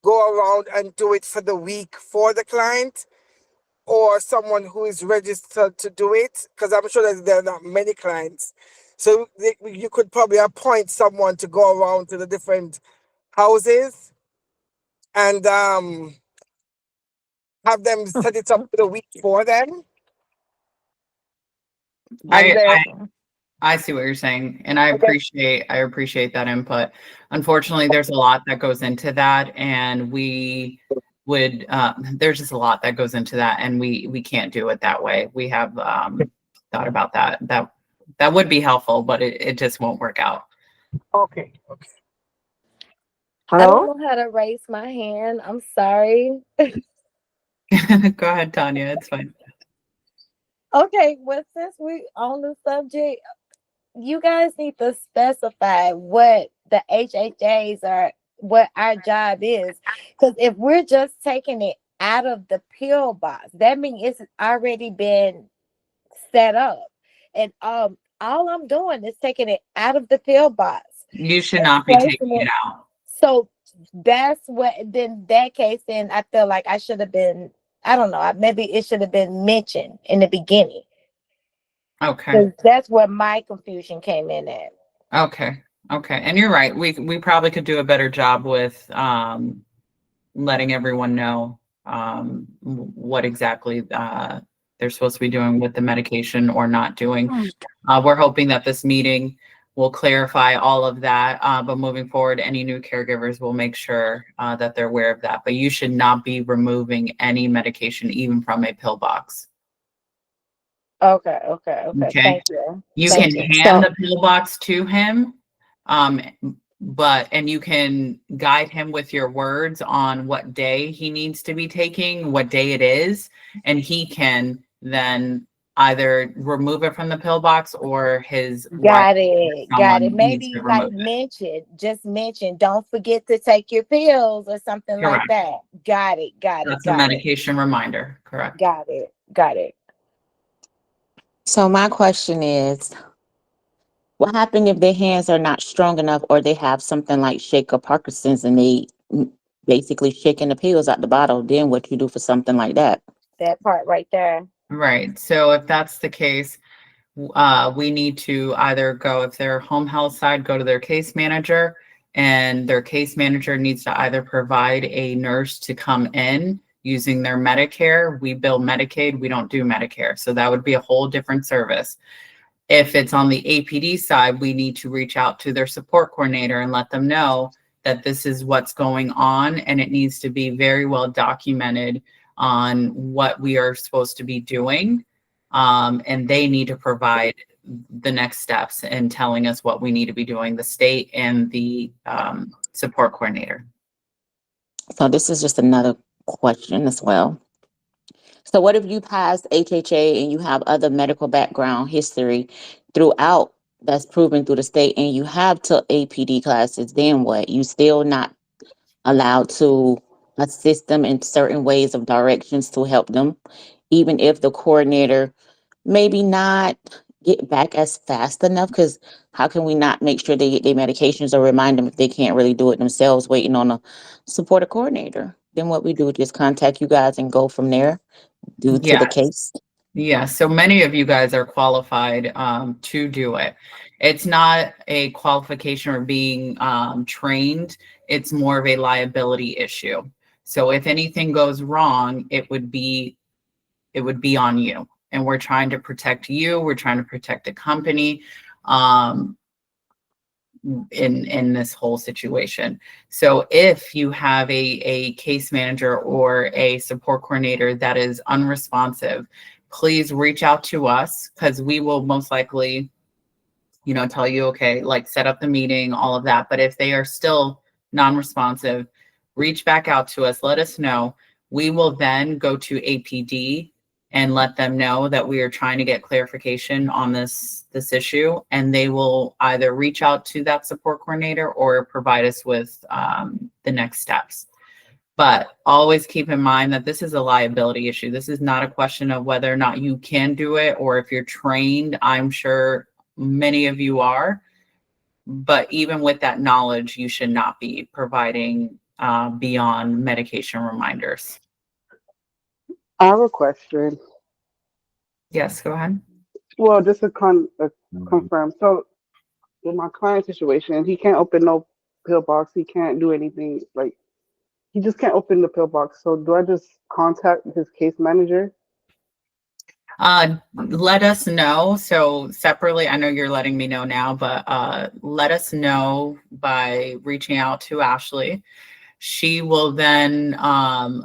around and do it for the week for the client, or someone who is registered to do it? Because I'm sure that there are not many clients. So you could probably appoint someone to go around to the different houses and have them set it up for the week for them. And then I see what you're saying, and I appreciate that input. Unfortunately, there's a lot that goes into that, and we would there's just a lot that goes into that, and we can't do it that way. We have thought about that. That would be helpful, but it just won't work out. Okay. I don't Hello? know how to raise my hand. I'm sorry. Go ahead, Tanya. It's fine. Okay, well, since we on the subject, you guys need to specify what the HHAs are, what our job is. Because if we're just taking it out of the pill box, that means it's already been set up. And all I'm doing is taking it out of the pill box. You should not be Placing taking it. it out. So that's what, then that case, then I feel like I should have been, I don't know, maybe it should have been mentioned in the beginning. Okay. Because that's where my confusion came in at. Okay. Okay. And you're right. We probably could do a better job with letting everyone know what exactly they're supposed to be doing with the medication or not doing. We're hoping that this meeting will clarify all of that. But moving forward, any new caregivers will make sure that they're aware of that. But you should not be removing any medication, even from a pill box. Okay. Okay. Thank you. You Thank can you. hand the pill box to him, and you can guide him with your words on what day he needs to be taking, what day it is, and he can then either remove it from the pill box or his wife Got it. or Got it. someone needs to Maybe like remove it. just mention, don't forget to take your pills or something like Correct. that. Got it. That's a medication reminder. Correct. Got it. So my question is, what happens if their hands are not strong enough or they have something like Shaker Parkinson's and they basically shaking the pills out the bottle? Then what you do for something like that? That part right there. Right. So if that's the case, we need to either go, if they're home health side, go to their case manager, and their case manager needs to either provide a nurse to come in using their Medicare. We bill Medicaid, we don't do Medicare. So that would be a whole different service. If it's on the APD side, we need to reach out to their support coordinator and let them know that this is what's going on, and it needs to be very well documented on what we are supposed to be doing. And they need to provide the next steps in telling us what we need to be doing, the state and the support coordinator. So this is just another question as well. So what if you pass HHA and you have other medical background history throughout that's proven through the state and you have took APD classes, then what? You still not allowed to assist them in certain ways of directions to help them, even if the coordinator maybe not get back as fast enough? Because how can we not make sure they get their medications or remind them if they can't really do it themselves, waiting on a supportive coordinator? Then what we do is just contact you guys and go from there due to the case. Yeah, so many of you guys are qualified to do it. It's not a qualification or being trained. It's more of a liability issue. So if anything goes wrong, it would be on you. And we're trying to protect you. We're trying to protect the company in this whole situation. So if you have a case manager or a support coordinator that is unresponsive, please reach out to us, because we will most likely, you know, tell you, okay, like set up the meeting, all of that. But if they are still non-responsive, reach back out to us, let us know. We will then go to APD and let them know that we are trying to get clarification on this issue, and they will either reach out to that support coordinator or provide us with the next steps. But always keep in mind that this is a liability issue. This is not a question of whether or not you can do it or if you're trained. I'm sure many of you are, but even with that knowledge, you should not be providing beyond medication reminders. I have a question. Yes, go ahead. Well, just to confirm. So, in my client situation, he can't open no pillbox. He can't do anything. Like, he just can't open the pillbox. So, do I just contact his case manager? Let us know. So separately, I know you're letting me know now, but let us know by reaching out to Ashley. She will then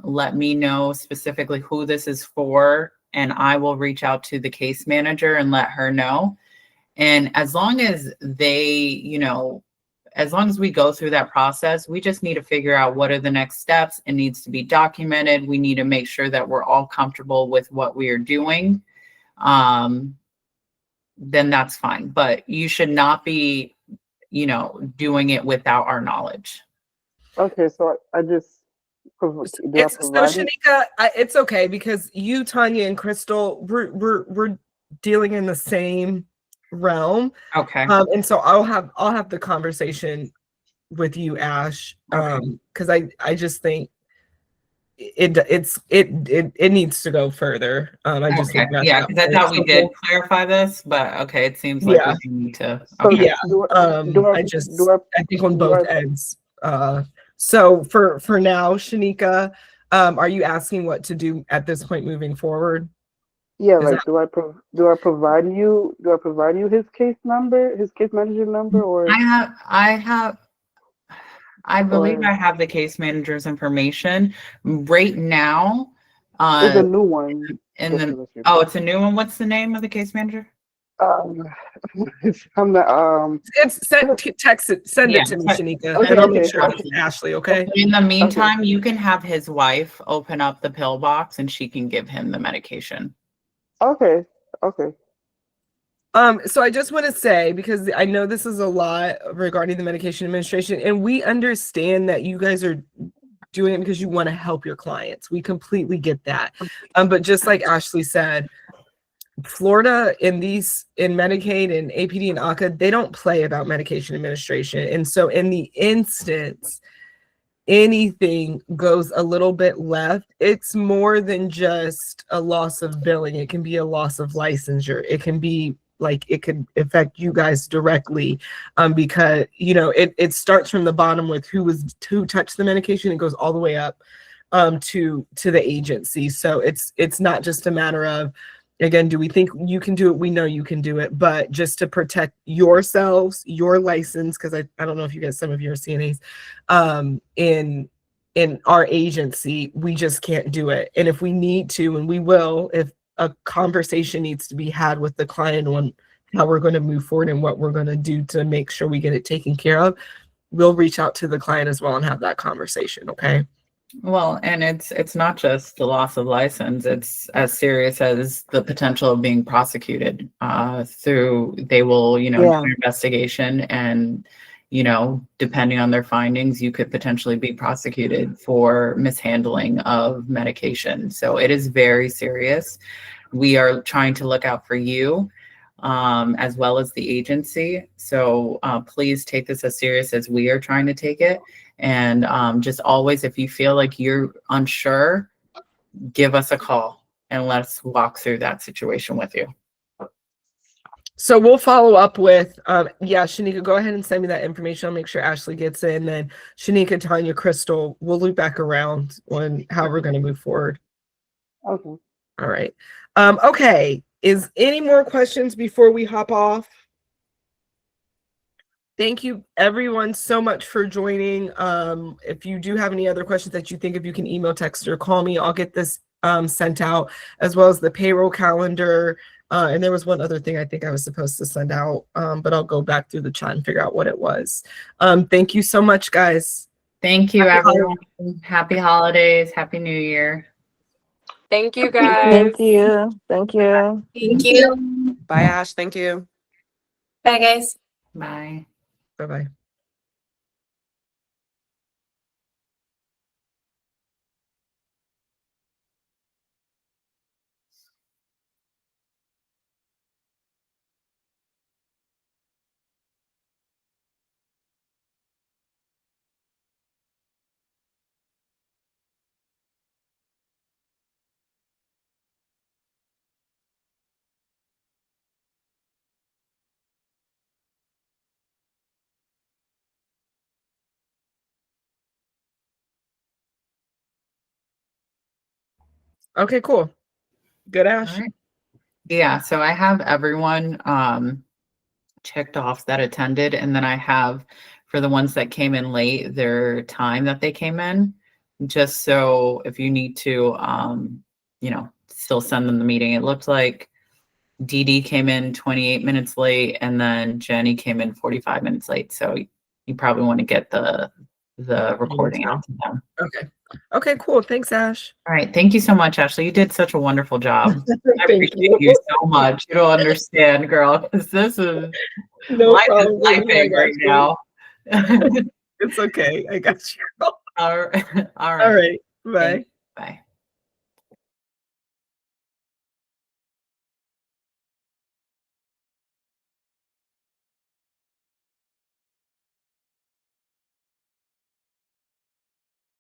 let me know specifically who this is for, and I will reach out to the case manager and let her know. And as long as they, you know, as long as we go through that process, we just need to figure out what are the next steps. It needs to be documented. We need to make sure that we're all comfortable with what we are doing. Then that's fine. But you should not be, you know, doing it without our knowledge. Okay, so I just do I So provide it? Shanika, it's okay because you, Tanya, and Crystal, we're dealing in the same realm. Okay. And so I'll have the conversation with you, Ash. Because I just think it needs to go further. I just Okay. think that's Yeah, because I thought we did clarify this, but okay, it seems like Yeah. we need to. So Okay. Yeah. do I I think on do both I- ends. So for now, Shanika, are you asking what to do at this point moving forward? Yeah, Is like do I provide you his case number, his case manager number, or I believe or I have the case manager's information right now. it's a new one? In Just to the let you know. it's a new one. What's the name of the case manager? I'm not It's send it to me, Shanika, Okay, and I'll make okay, sure it's Ashley. Okay. In the meantime, you can have his wife open up the pill box and she can give him the medication. okay. So I just want to say, because I know this is a lot regarding the medication administration, and we understand that you guys are doing it because you want to help your clients. We completely get that. But just like Ashley said, Florida in Medicaid and APD and ACA, they don't play about medication administration. And so in the instance anything goes a little bit left, it's more than just a loss of billing. It can be a loss of licensure. It can be like, it could affect you guys directly, because it starts from the bottom with who touched the medication. It goes all the way up to the agency. So it's not just a matter of, again, do we think you can do it? We know you can do it, but just to protect yourselves, your license, because I don't know if you guys, some of you are CNAs, in our agency, we just can't do it. And if we need to, and we will, if a conversation needs to be had with the client on how we're going to move forward and what we're going to do to make sure we get it taken care of, we'll reach out to the client as well and have that conversation. Okay. Well, and it's not just the loss of license, it's as serious as the potential of being prosecuted they will, do an investigation, and depending on their findings, you could potentially be prosecuted for mishandling of medication. So it is very serious. We are trying to look out for you as well as the agency. So please take this as serious as we are trying to take it. And just always, if you feel like you're unsure, give us a call and let's walk through that situation with you. So we'll follow up with, Shanika, go ahead and send me that information. I'll make sure Ashley gets it. And then Shanika, Tanya, Crystal, we'll loop back around on how we're going to move forward. Okay. All right. Okay. Is any more questions before we hop off? Thank you everyone so much for joining. If you do have any other questions that you think of, you can email, text, or call me. I'll get this sent out, as well as the payroll calendar. And there was one other thing I think I was supposed to send out, but I'll go back through the chat and figure out what it was. Thank you so much, guys. Thank you, Happy everyone. Happy holidays. Happy New Year. Thank you, guys. Thank you. Thank you. Thank you. Bye, Ash. Thank you. Bye, guys. Bye. Bye-bye. Okay, cool. Good, Ash. All right. Yeah, so I have everyone checked off that attended, and then I have for the ones that came in late their time that they came in, just so if you need to still send them the meeting. It looked like Dee Dee came in 28 minutes late, and then Jenny came in 45 minutes late. So you probably want to get the recording out to them. Okay. Okay, cool. Thanks, Ash. All right. Thank you so much, Ashley. You did such a wonderful job. I Thank appreciate you so much. You don't understand, girl, because this is No life is problem. lifing right now. It's okay. I got you. All right. All right. Bye. Bye.